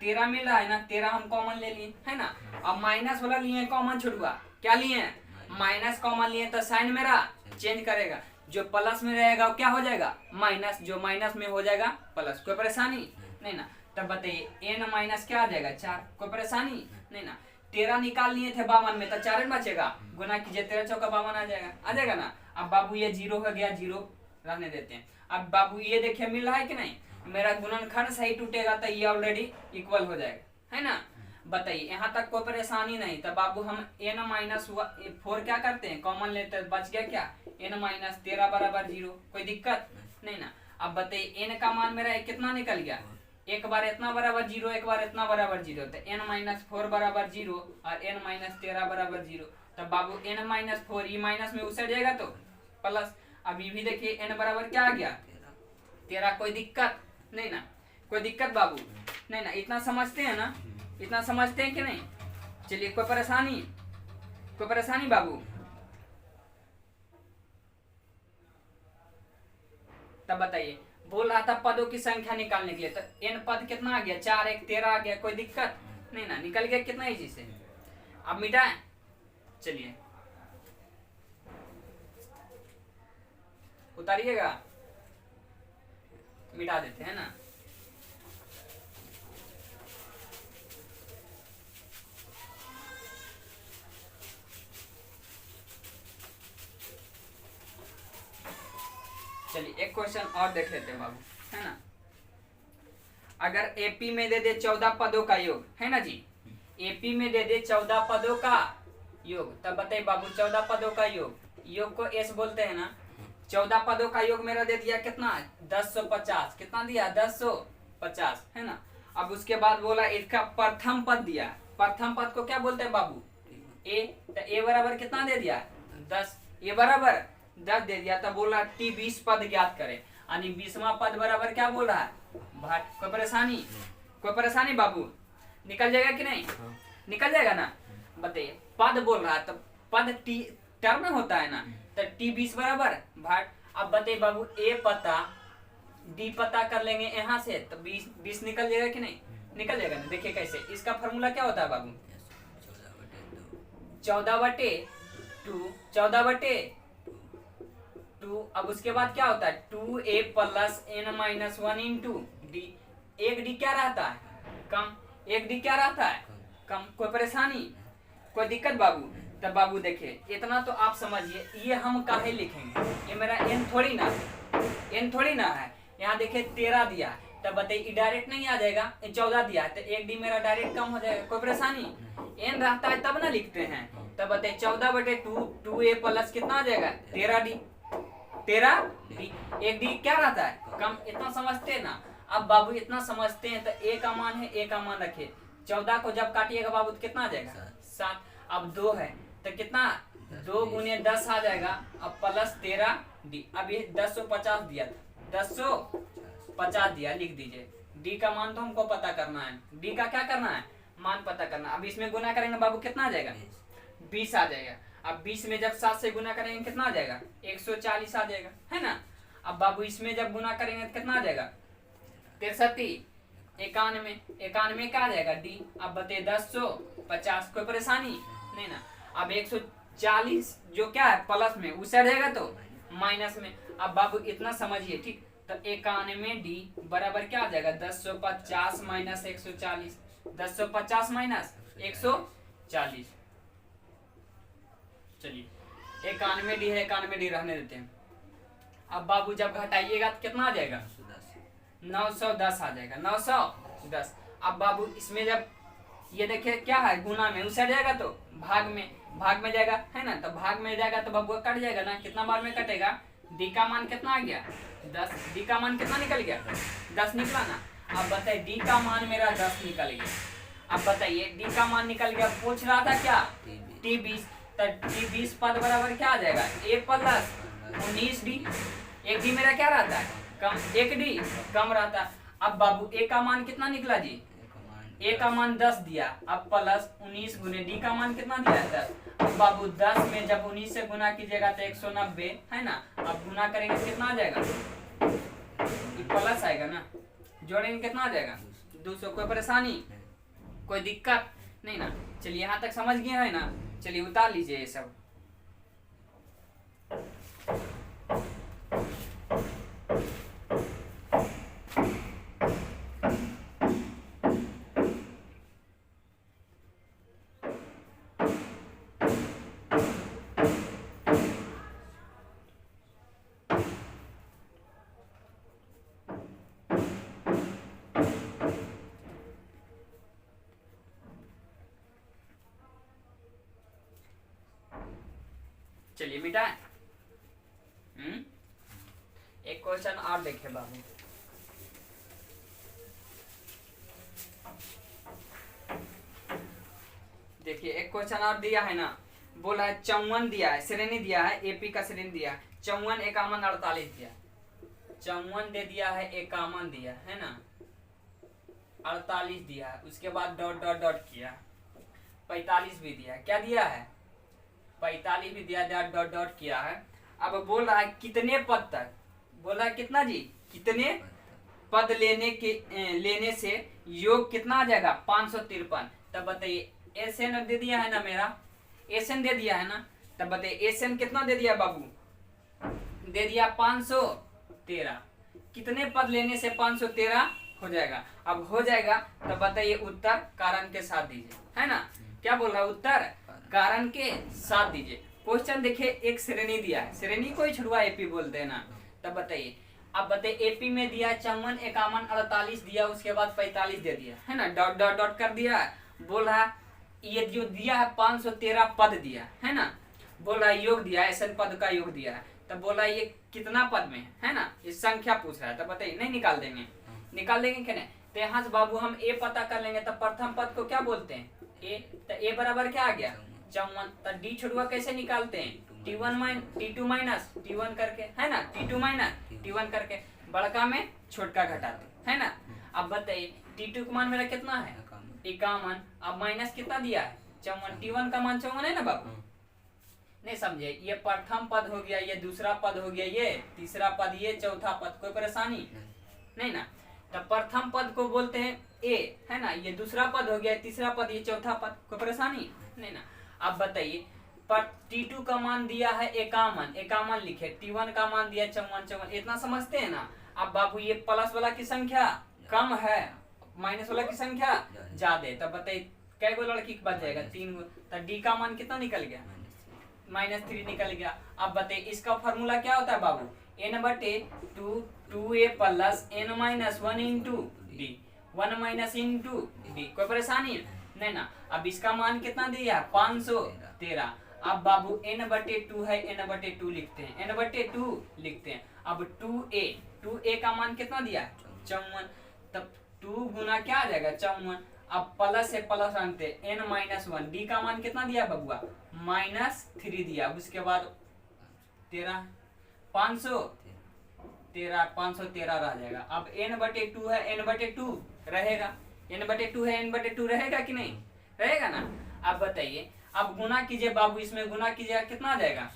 13 मिल रहा है ना, 13 हम कॉमन ले लिए है ना। अब माइनस वाला लिए कॉमन छुड़वा, क्या लिए माइनस कॉमन लिए तो साइन मेरा चेंज करेगा, जो प्लस में रहेगा वो क्या हो जाएगा माइनस, जो माइनस में हो जाएगा प्लस। कोई परेशानी नहीं ना। तब बताइए n माइनस क्या आ जाएगा 4। कोई परेशानी नहीं ना। 13 निकाल लिए थे 52 में तो 4 बचेगा, गुना कीजिए 13 चौका 52 आ जाएगा ना। अब बाबू ये 0 हो गया, 0 रहने देते हैं। अब बाबू ये देखिए मिल रहा है कि नहीं, मेरा गुणनखंड सही टूटेगा तो ये ऑलरेडी इक्वल हो जाएगा है ना। बताइए यहाँ तक कोई परेशानी नहीं। तब बाबू हम n माइनस 4 क्या करते हैं कॉमन लेते हैं, बच गया क्या n माइनस 13 बराबर 0। कोई दिक्कत नहीं ना। अब बताइए n का मान मेरा कितना निकल गया, एक बार इतना बराबर 0 एक बार इतना बराबर 0, तो n माइनस 4 बराबर 0 और n माइनस 13 बराबर 0। तब बाबू n माइनस 4 ई माइनस में उछड़ जाएगा तो प्लस। अब ये भी देखिए n बराबर क्या आ गया 13। कोई दिक्कत नहीं ना, कोई दिक्कत बाबू नहीं ना। इतना समझते हैं ना, इतना समझते हैं कि नहीं। चलिए कोई परेशानी, कोई परेशानी बाबू। तब बताइए बोल रहा था पदों की संख्या निकालने के लिए, तो n पद कितना आ गया 4 1 13 आ गया, कोई दिक्कत नहीं ना, निकल गया कितना इजी से। अब मिटाएं, चलिए उतारिएगा, मिटा देते हैं ना। चलिए एक क्वेश्चन और देख लेते हैं बाबू, है ना। अगर एपी में दे दे 14 पदों का योग, है ना जी, एपी में दे दे 14 पदों का योग, तब बताइए बाबू 14 पदों का योग को एस बोलते हैं ना। 14 पदों का योग मेरा दे दिया कितना, 1050, कितना दिया 1050, है ना। अब उसके बाद बोला इसका प्रथम पद दिया, प्रथम पद को क्या बोलते हैं बाबू, ए, तो ए बराबर कितना दे दिया 10, ए बराबर 10 दे दिया। तब बोला टी 20 पद ज्ञात करे, यानी 20वां पद बराबर क्या बोल रहा है भाट। कोई परेशानी बाबू, निकल जाएगा कि नहीं, निकल जाएगा ना। बताइए पद बोल रहा है, तो पद टी टर्म में होता है ना, तो टी 20 बराबर भाट। अब बताइए बाबू ए पता डी पता कर लेंगे यहाँ से, तो 20 निकल जाएगा कि नहीं, निकल जाएगा ना। देखिए कैसे, इसका फॉर्मूला क्या होता है बाबू, 14/2। अब उसके बाद क्या होता है 2a plus n-1 into D. एक डी क्या रहता है कम, एक डी क्या रहता है कम। कोई परेशानी, कोई दिक्कत बाबू। तब बाबू देखिए इतना तो आप समझिए, ये हम काहे लिखेंगे, ये मेरा n थोड़ी ना है। यहाँ देखिए 13 दिया है, तब बताइए डायरेक्ट नहीं आ जाएगा, 14 दिया है तो एक डी मेरा डायरेक्ट कम हो जाएगा। कोई परेशानी, n रहता है तब ना लिखते हैं। तब बताइए 14/2, 2a प्लस कितना आ जाएगा 13 डी, एक डी क्या रहता है कम। इतना समझते हैं ना। अब बाबू इतना समझते हैं तो ए का मान है, ए का मान रखे। 14 को जब काटिएगा बाबू तो कितना आ जाएगा 7। अब 2 है तो कितना 2 गुने 10 आ जाएगा, अब प्लस 13 डी। अब ये 1050 दिया था, 1050 दिया, लिख दीजिए। डी का मान तो हमको पता करना है, डी का क्या करना है मान पता करना। अब इसमें गुना करेंगे बाबू कितना आ जाएगा 20 आ जाएगा। अब 20 में जब 7 से गुना करेंगे कितना आ जाएगा 140 आ जाएगा, है ना। अब बाबू इसमें जब गुना करेंगे तो कितना आ जाएगा 63, 91 का आ जाएगा डी। अब बताइए 1050, कोई परेशानी नहीं ना। अब 140 जो क्या है प्लस में उसे रहेगा तो माइनस में। अब बाबू इतना समझिए ठीक, तो 91 डी बराबर क्या आ जाएगा 1050 माइनस 140, 1050 माइनस 140। चलिए 91 डी है, 91 डी रहने देते हैं। अब बाबू जब घटाइएगा तो कितना आ जाएगा 910 आ जाएगा, 910। अब बाबू इसमें जब ये देखिए क्या है गुना में उसे जाएगा तो भाग में जाएगा, है ना। तो भाग में जाएगा तो बाबू कट जाएगा ना, कितना बार में कटेगा। डी का मान कितना आ गया 10, डी का मान कितना निकल गया 10 निकला ना। अब बताइए डी का मान मेरा 10 निकल गया। अब बताइए डी का मान निकल गया, पूछ रहा था क्या टी 20, तो टी 20 पद बराबर क्या आ जाएगा ए प्लस 19 डी। एक डी मेरा क्या रहता है कम, एक डी कम रहता है। अब बाबू ए का मान कितना निकला जी, ए का मान 10 दिया, अब प्लस 19 गुने डी का मान कितना दिया है 10। अब बाबू 10 में जब 19 से गुना कीजिएगा तो 190, है ना। अब गुना करेंगे कितना आ जाएगा प्लस आएगा ना, जोड़ेंगे कितना आ जाएगा 200। कोई परेशानी, कोई दिक्कत नहीं ना। चलिए यहाँ तक समझ गए है ना। चलिए उतार लीजिए ये सब। चलिए बेटा एक क्वेश्चन और देखे बाबू। देखिए एक क्वेश्चन और दिया है ना, बोला है 54 दिया है, श्रेणी दिया है एपी का श्रेणी दिया है 54, 51, 48 दिया। 54 दे दिया है, 51 दिया है ना, 48 दिया है, उसके बाद डॉट डॉट डॉट किया, 45 भी दिया है। क्या दिया है 45 भी दिया, डॉट डॉट डॉट किया है। अब बोल रहा है कितने पद तक, बोला है कितना जी कितने पद लेने से योग कितना आ जाएगा 553। तब बताइए एसएन दे दिया है ना, मेरा एसएन दे दिया है ना। तब बताइए एसएन कितना दे दिया बाबू, दे दिया 513। कितने पद लेने से 513 हो जाएगा। अब हो जाएगा तब बताइए उत्तर कारण के साथ दीजिए, है ना। क्या बोल रहा है उत्तर कारण के साथ दीजिए। क्वेश्चन देखिए एक श्रेणी दिया है, श्रेणी को ही छुड़वा एपी बोलते हैं ना। तब बताइए, अब बताइए एपी में दिया 54, 51, 48 दिया, उसके बाद 45 दे दिया है ना, डॉट डॉट डॉट कर दिया। बोल रहा ये जो दिया है 513 पद दिया है ना, बोल रहा है योग दिया है, ऐसे पद का योग दिया है। तब बोला ये कितना पद में है ना, ये संख्या पूछ रहा है। तब बताइए नहीं निकाल देंगे, निकाल देंगे क्या नहीं। तो यहाँ से बाबू हम ए पता कर लेंगे। तब प्रथम पद को क्या बोलते हैं, ए। तो ए बराबर क्या आ गया 54। तो डी छुड़वा कैसे निकालते हैं, T2 माइनस T1 करके है ना, T2 माइनस T1 करके बड़का में छोटका घटाते है ना। अब बताइए T2 का मान मेरा कितना है 51, अब माइनस कितना दिया है 54, T1 का मान 54 है ना बाबू। नहीं समझे, ये प्रथम पद हो गया, ये दूसरा पद हो गया, ये तीसरा पद, ये चौथा पद, कोई परेशानी नहीं ना। तब प्रथम पद को बोलते हैं ए है ना, ये दूसरा पद हो गया, तीसरा पद, ये चौथा पद, कोई परेशानी नहीं ना। अब बताइए पर T2 का मान दिया है 51 लिखे, T1 का मान दिया 54, इतना समझते हैं ना। अब बाबू ये प्लस वाला की संख्या कम है, माइनस वाला की संख्या ज्यादा। तब बताइए कै गो लड़की बच जाएगा 3 गो। तो डी का मान कितना निकल गया -3 निकल गया। अब बताइए इसका फॉर्मूला क्या होता है बाबू, n/2 2a plus n-1 into D, 1 minus into d, कोई परेशानी नहीं ना। अब इसका मान कितना दिया 513। अब बाबू n/2 है, n/2 लिखते हैं, n/2 लिखते हैं। अब 2a का मान कितना दिया 54। तब 2 गुना क्या आ जाएगा 54। अब प्लस से प्लस रखते n-1, डी का मान कितना दिया बबुआ -3 दिया, उसके बाद 13 513 रह जाएगा। अब n/2 है, n/2 रहेगा, n/2 है, n/2 रहेगा कि नहीं रहेगा ना। अब बताइए अब गुना कीजिए बाबू, इसमें गुना कीजिएगा कितना आ जाएगा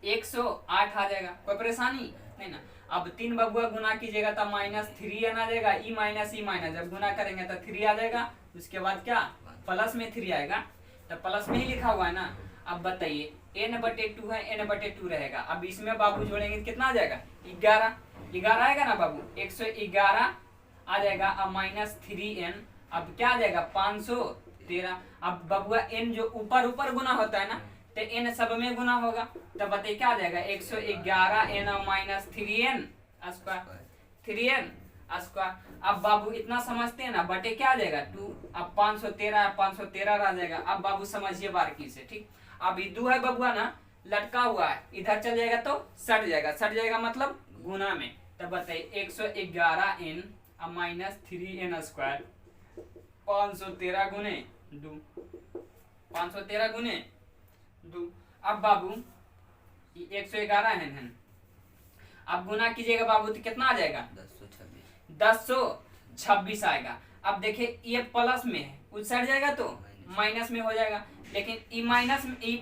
108 आ जाएगा, कोई परेशानी नहीं ना। अब 3 बबुआ गुना कीजिएगा तो -3n आ जाएगा, ई माइनस जब गुना करेंगे तो 3 आ जाएगा, उसके बाद क्या प्लस में 3 आएगा, तो प्लस में ही लिखा हुआ है ना। अब बताइए n/2 है, n/2 रहेगा। अब इसमें बाबू जोड़ेंगे कितना आ जाएगा 11 आएगा ना बाबू, 111 आ जाएगा। अब -3n, अब क्या आ जाएगा 513। अब बबुआ n जो ऊपर गुना होता है ना, तो n सब में गुना होगा। तब बताइए क्या आ जाएगा 111n -3n स्क्वायर, अब बाबू इतना समझते हैं ना, बटे क्या आ जाएगा 2। अब 513 आ जाएगा। अब बाबू समझिए बारीकी से, ठीक। अब ये 2 है बबुआ ना, लटका हुआ है, इधर चल जाएगा तो सट जाएगा मतलब गुना में। तब बताइए 111n अब -3n स्क्वायर, 513 गुने 2, 513 गुने 2। अब बाबू 111 है, अब गुना कीजिएगा बाबू तो कितना आ जाएगा 1026 आएगा। अब देखिए ये प्लस में है, उस साइड जाएगा तो माइनस में हो जाएगा, लेकिन ई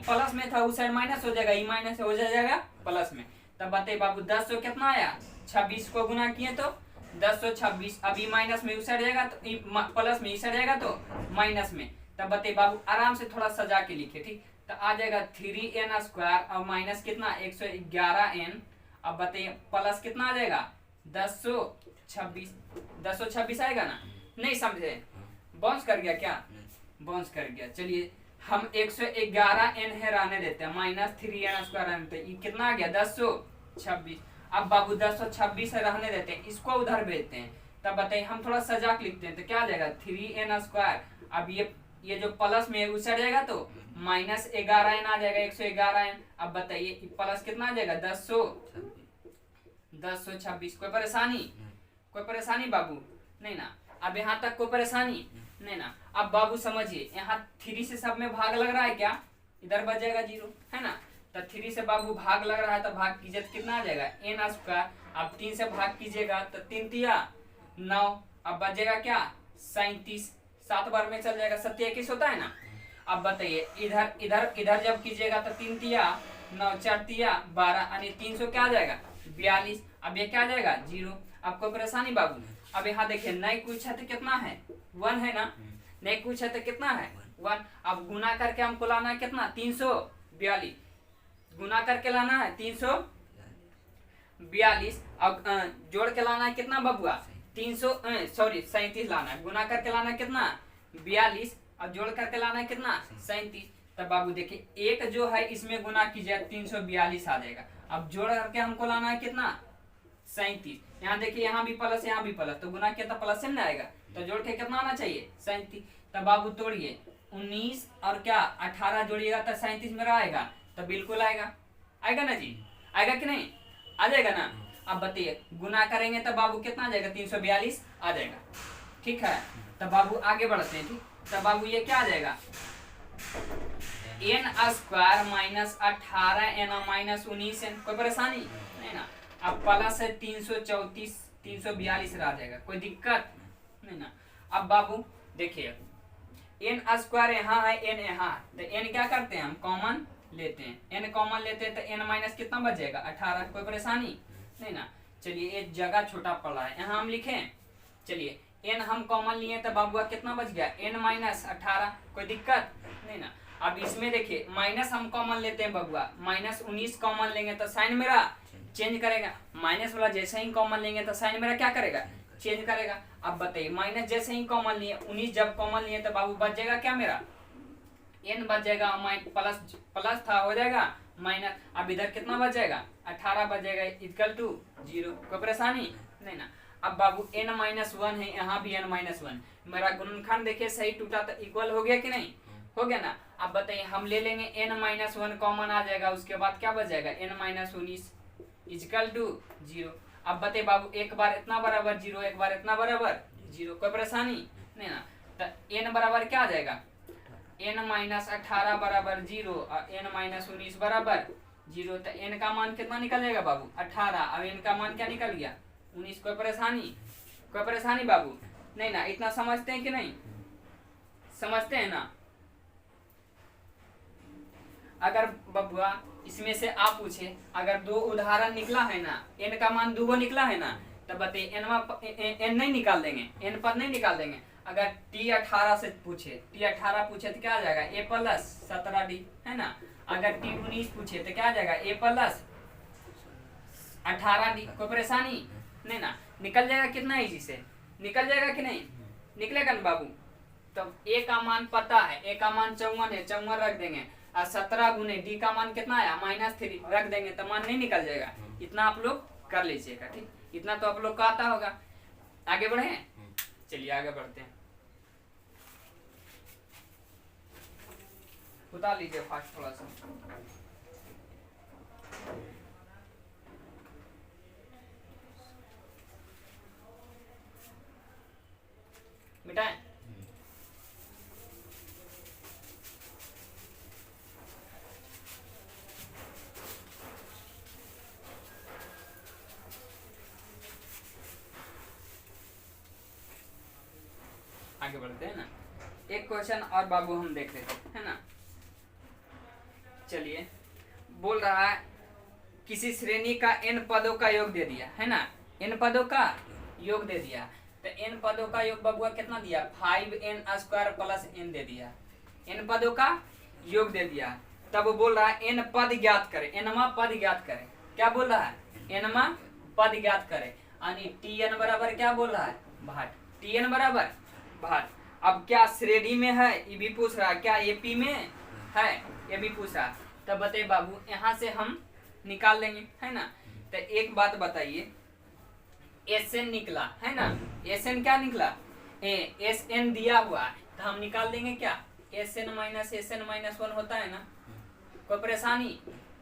प्लस में था, उस साइड माइनस हो जाएगा, ई माइनस हो जाएगा प्लस में। तब बताइए बाबू 10 कितना आया 26 को गुना किए तो 1026। अब ई माइनस में उस साइड जाएगा तो ई प्लस में, इस साइड जाएगा तो माइनस में। तब बताइए बाबू आराम से थोड़ा सजा के लिखे, ठीक। तो आ जाएगा 3n स्क्वायर और माइनस कितना 111n। अब बताइए प्लस कितना आ जाएगा 1026 आएगा ना, नहीं समझे, बाउंस कर गया क्या, बाउंस कर गया। चलिए हम 111n है रहने देते हैं, -3n स्क्वायर रहने देते हैं, ये कितना आ गया 1026। अब बाबू 1026 है रहने देते हैं, इसको उधर भेजते हैं। तब बताइए हम थोड़ा सजा के लिखते हैं, तो क्या आ जाएगा 3n स्क्वायर। अब ये जो प्लस में उस साइड जाएगा तो -11n आ जाएगा, 111n। अब बताइए प्लस कितना आ जाएगा 1026। कोई परेशानी बाबू नहीं ना। अब यहाँ तक कोई परेशानी नहीं ना। अब बाबू समझिए यहाँ 3 से सब में भाग लग रहा है क्या, इधर बच जाएगा 0 है ना। तो 3 से बाबू भाग लग रहा है, तो भाग कीजिए तो कितना आ जाएगा n स्क्वायर। अब 3 से भाग कीजिएगा तो 3 तिया 9, अब बचेगा क्या 37, 7 बार में चल जाएगा, 27 होता है ना। अब बताइए इधर जब कीजिएगा तो 3 तिया 9, 4 तिया 12, यानी 300 क्या आ जाएगा 42। अब ये क्या आ जाएगा 0। अब कोई परेशानी बाबू। अब यहाँ देखिए नहीं कुछ है तो कितना है 1 है ना, नहीं कुछ है तो कितना है 1। अब गुना करके हमको लाना है कितना 342, गुना करके लाना है 342। अब जोड़ के लाना है कितना बबुआ 37 लाना है, गुना करके लाना है कितना 42, अब जोड़ करके लाना है कितना 37। तब बाबू देखिए एक जो है इसमें गुना कीजिए 342 आ जाएगा, अब जोड़ करके हमको लाना है कितना 37। यहाँ देखिए यहाँ भी प्लस यहाँ भी प्लस, तो गुना किया तो प्लस में आएगा, तो जोड़ के कितना आना चाहिए 37। तब बाबू तोड़िए 19 और क्या 18 जोड़िएगा तो 37 मेरा आएगा, तो बिल्कुल आएगा। आएगा ना जी, आएगा कि नहीं, आ जाएगा ना। अब बताइए गुना करेंगे तो बाबू कितना आ जाएगा 342 आ जाएगा। ठीक है, तब बाबू आगे बढ़ते हैं। ठीक, तब बाबू ये क्या आ जाएगा n square minus 18 n minus 19 n, कोई परेशानी नहीं ना। अब प्लस है 334 342 आ जाएगा, कोई दिक्कत नहीं ना। अब बाबू देखिए n स्क्वायर यहाँ है n यहाँ, तो n क्या करते हैं हम कॉमन लेते हैं, n कॉमन लेते हैं तो n माइनस कितना बच जाएगा 18, कोई परेशानी नहीं ना। चलिए एक जगह छोटा पड़ा है, यहाँ हम लिखें, चलिए n हम कॉमन लिए तो बाबुआ कितना बच गया n माइनस 18, कोई दिक्कत नहीं ना। अब इसमें देखिए माइनस हम कॉमन लेते हैं बबुआ, माइनस 19 कॉमन लेंगे तो साइन मेरा चेंज करेगा, माइनस वाला जैसे ही कॉमन लेंगे तो साइन मेरा क्या करेगा चेंज करेगा। अब बताइए माइनस जैसे ही कॉमन लिए 19 जब कॉमन लिए तो बाबू बच जाएगा क्या मेरा n बच जाएगा, प्लस प्लस था हो जाएगा माइनस, अब इधर कितना बच जाएगा 18 बच जाएगा इक्वल टू 0, कोई परेशानी नहीं ना। अब बाबू n माइनस 1 है, यहाँ भी n माइनस 1, मेरा गुणनखंड देखिए सही टूटा तो इक्वल हो गया कि नहीं, हो गया ना। अब बताइए हम ले लेंगे n माइनस 1 कॉमन आ जाएगा, उसके बाद क्या बच जाएगा n माइनस 19 इक्वल टू 0। अब बताइए बाबू एक बार इतना बराबर 0, एक बार इतना बराबर 0, कोई परेशानी नहीं ना। तो n बराबर क्या आ जाएगा n माइनस 18 बराबर 0 और n माइनस 19 बराबर 0, तो n का मान कितना निकल जाएगा बाबू 18, अब n का मान क्या निकल गया 19, कोई परेशानी, कोई परेशानी बाबू नहीं ना। इतना समझते हैं कि नहीं, समझते हैं ना। अगर बबुआ इसमें से आप पूछे अगर दो उदाहरण निकला है ना, n का मान 2 निकला है ना, तब बताइए n नहीं निकाल देंगे, n पर नहीं निकाल देंगे। अगर t18 से पूछे, t18 पूछे तो क्या आ जाएगा a प्लस 17d, है ना। अगर t19 पूछे तो क्या आ जाएगा a प्लस 18d, कोई परेशानी नहीं ना। निकल जाएगा कितना इजी से, निकल जाएगा कि नहीं निकलेगा ना बाबू। तो a का मान पता है, a का मान 54 है, 54 रख देंगे और 17 गुने d का मान कितना आया -3 रख देंगे तो मान नहीं निकल जाएगा। इतना आप लोग कर लीजिएगा, ठीक, इतना तो आप लोग को आता होगा। आगे बढ़े, चलिए आगे बढ़ते हैं। उतार लीजिए फास्ट थोड़ा सा। मिटाएं, आगे बढ़ते हैं ना। एक क्वेश्चन और बाबू हम देख लेते हैं, है ना। चलिए बोल रहा है किसी श्रेणी का n पदों का योग दे दिया, है ना, n पदों का योग दे दिया। तो n पदों का योग बबुआ कितना दिया 5n स्क्वायर प्लस n दे दिया, n पदों का योग दे दिया। तब बोल रहा है n पद ज्ञात करे, nवा पद ज्ञात करे। क्या बोल रहा है nवा पद ज्ञात करे, यानी tn बराबर क्या बोल रहा है भाट, tn बराबर भाट। अब क्या श्रेणी में है ये भी पूछ रहा है, क्या एपी में है ये भी पूछ रहा। तब बताइए बाबू यहाँ से हम निकाल लेंगे, है ना। तो एक बात बताइए एसएन निकला, है ना, एसएन क्या निकला एसएन दिया हुआ है, तो हम निकाल देंगे क्या एसएन माइनस 1 होता है ना, कोई परेशानी।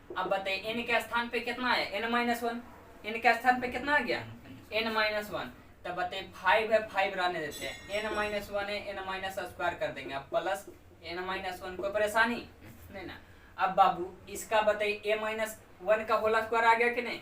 अब बताइए एन के स्थान पे कितना है n-1, एन के स्थान पे कितना आ गया n-1। तब बताइए 5 है, 5 रहने देते हैं, n-1 है n माइनस स्क्वायर कर देंगे, अब प्लस n-1, कोई परेशानी नहीं ना। अब बाबू इसका बताइए a-1 का होल स्क्वायर आ गया कि नहीं,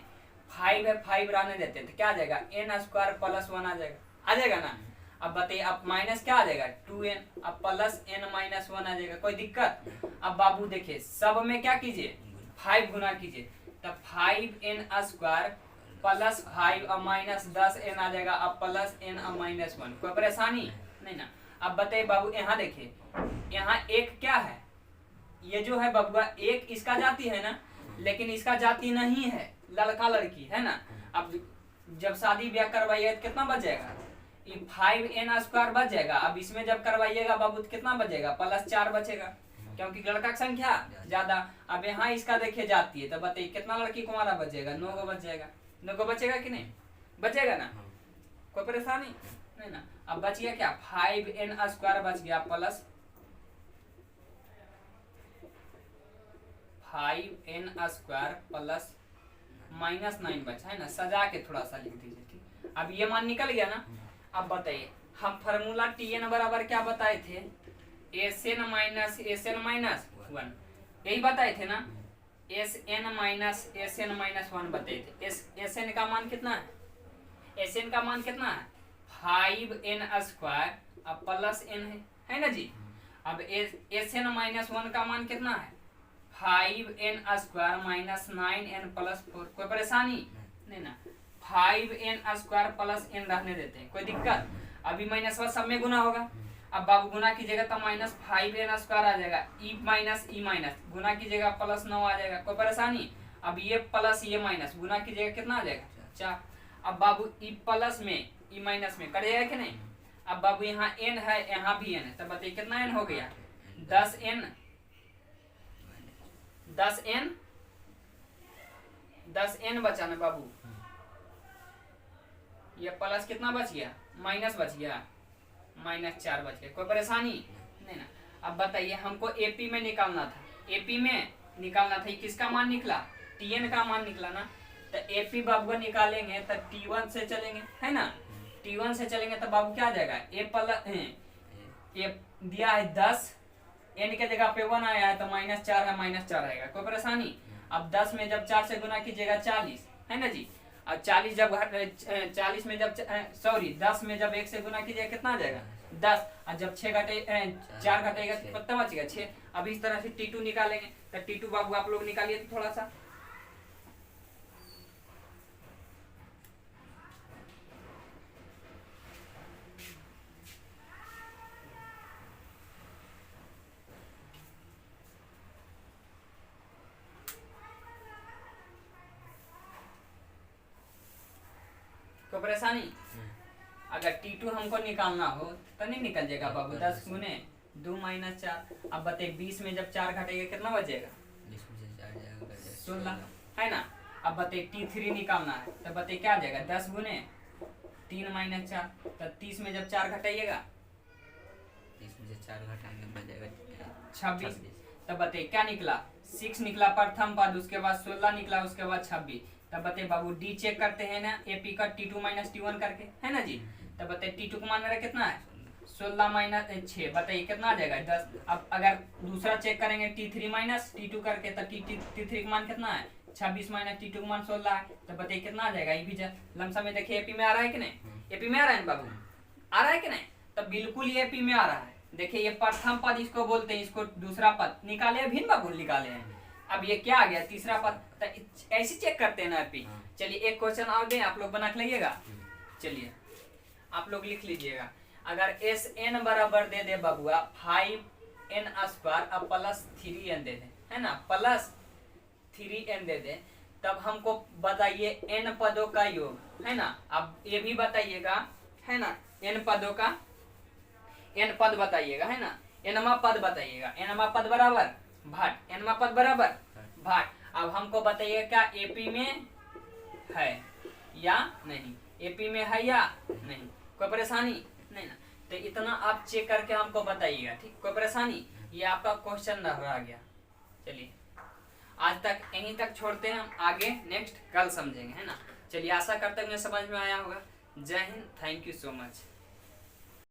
5 है 5 रहने देते हैं तो क्या आ जाएगा n स्क्वायर प्लस 1 आ जाएगा ना। अब बताइए अब माइनस क्या आ जाएगा 2n, अब प्लस n-1 आ जाएगा, कोई दिक्कत। अब बाबू देखिए सब में क्या कीजिए 5 गुना कीजिए, तब 5n स्क्वायर प्लस 5 और माइनस 10n आ जाएगा, अब प्लस n और -1, कोई परेशानी नहीं ना। अब बताइए बाबू यहाँ देखिए यहाँ एक क्या है, ये जो है बबुआ एक इसका जाति है ना, लेकिन इसका जाति नहीं है, लड़का लड़की है ना। अब जब शादी ब्याह करवाइएगा तो कितना बच जाएगा ये 5n स्क्वायर बच जाएगा। अब इसमें जब करवाइएगा बाबू तो कितना बचेगा +4 बचेगा, क्योंकि लड़का की संख्या ज्यादा। अब यहाँ इसका देखिए जाती है, तो बताइए कितना लड़की को हमारा बचेगा? 9 गो बच जाएगा। 9 गो बचेगा कि नहीं? बचेगा ना? कोई परेशानी नहीं ना। अब बच गया क्या? 5n² बच गया प्लस 5n² प्लस -9 बचा है ना। सजा के थोड़ा सा लिख दीजिए, ठीक। अब ये मान निकल गया ना। अब बताइए हम फार्मूला Tn बराबर क्या बताए थे? Sn माइनस Sn माइनस 1, यही बताए थे ना। Sn माइनस Sn माइनस 1 बताए थे। Sn का मान कितना है? Sn का मान कितना है? 5n² अब प्लस n है ना जी। अब Sn माइनस 1 का मान कितना है? 5n² minus 9n plus 4। कोई परेशानी नहीं ना। 5n² प्लस n रहने देते हैं, कोई दिक्कत? अभी माइनस सब में गुना होगा। अब बाबू गुना कीजिएगा तो -5n² आ जाएगा। ई माइनस गुना कीजिएगा प्लस 9 आ जाएगा। कोई परेशानी? अब ये प्लस ये माइनस गुना कीजिएगा कितना आ जाएगा? 4। अब बाबू ई प्लस में ई माइनस में कट जाएगा कि नहीं? अब बाबू यहाँ n है, यहाँ भी n है, तो बताइए कितना n हो गया? 10n बचा ना बाबू। ये प्लस कितना बच गया? माइनस बच गया, -4 बच गया। कोई परेशानी नहीं ना। अब बताइए हमको एपी में निकालना था। एपी में निकालना था, किसका मान निकला? Tn का मान निकला ना। तो एपी बाबू निकालेंगे तो T1 से चलेंगे, है ना। T1 से चलेंगे तो बाबू क्या आ जाएगा? ए दिया है 10, n के जगह पे 1 आया है तो -4 है, -4 आएगा। कोई परेशानी? अब 10 में जब 4 से गुना कीजिएगा 40, है ना जी। अब 40 जब 40 में जब 10 में जब 1 से गुना कीजिएगा कितना आ जाएगा? 10। और जब 4 घटेगा तो कितना बचेगा? 6। अब इस तरह से T2 निकालेंगे। तो T2 बाबू आप लोग निकालिए तो थोड़ा सा। कोई परेशानी? अगर T2 हमको निकालना हो तो नहीं निकल जाएगा बाबू। 10 गुने 2 - 4। अब बताइए 20 में जब 4 घटेगा कितना बचेगा? 16, है ना। अब बताइए T3 निकालना है तो बताइए क्या आ जाएगा? 10 गुने 3 - 4। तो 30 में जब 4 घटाइएगा 26। तो बताइए क्या निकला? 6 निकला प्रथम पद, उसके बाद 16 निकला, उसके बाद 26। तब बताइए बाबू डी चेक करते हैं ना एपी का T2 - T1 करके, है ना जी। तब बताइए T2 का मान मेरा कितना है? 16 - 6, बताइए कितना आ जाएगा? 10। अब अगर दूसरा चेक करेंगे T3 - T2 करके तो T3 का मान कितना है? 26 - T2 का मान 16 है। तो बताइए कितना आ जाएगा? ये भी लमसम में देखिए एपी में आ रहा है कि नहीं? एपी में आ रहा है ना बाबू? आ रहा है कि नहीं? तब बिल्कुल ये एपी में आ रहा है। देखिए ये प्रथम पद इसको बोलते हैं, इसको दूसरा पद निकाले भिन्न बाबू निकाले हैं। अब ये क्या आ गया? तीसरा पद। तो ऐसे चेक करते हैं ना एपी। चलिए एक क्वेश्चन और दें, आप लोग बना के लाइएगा। चलिए आप लोग लिख लीजिएगा। अगर Sn बराबर दे दे बबुआ 5n² अब प्लस 3n दे दे, है ना, प्लस 3n दे दे, तब हमको बताइए n पदों का योग, है ना। अब ये भी बताइएगा, है ना, n पदों का n पद बताइएगा, है ना। nवा पद बताइएगा। nवा पद बराबर भाट, nवा पद बराबर भाट। अब हमको बताइए क्या एपी में है या नहीं? एपी में है या नहीं? कोई परेशानी नहीं ना। तो इतना आप चेक करके हमको बताइएगा, ठीक। कोई परेशानी? ये आपका क्वेश्चन रह गया। चलिए आज तक यहीं तक छोड़ते हैं, हम आगे नेक्स्ट कल समझेंगे, है ना। चलिए आशा करते हैं मुझे समझ में आया होगा। जय Hind, thank you so much.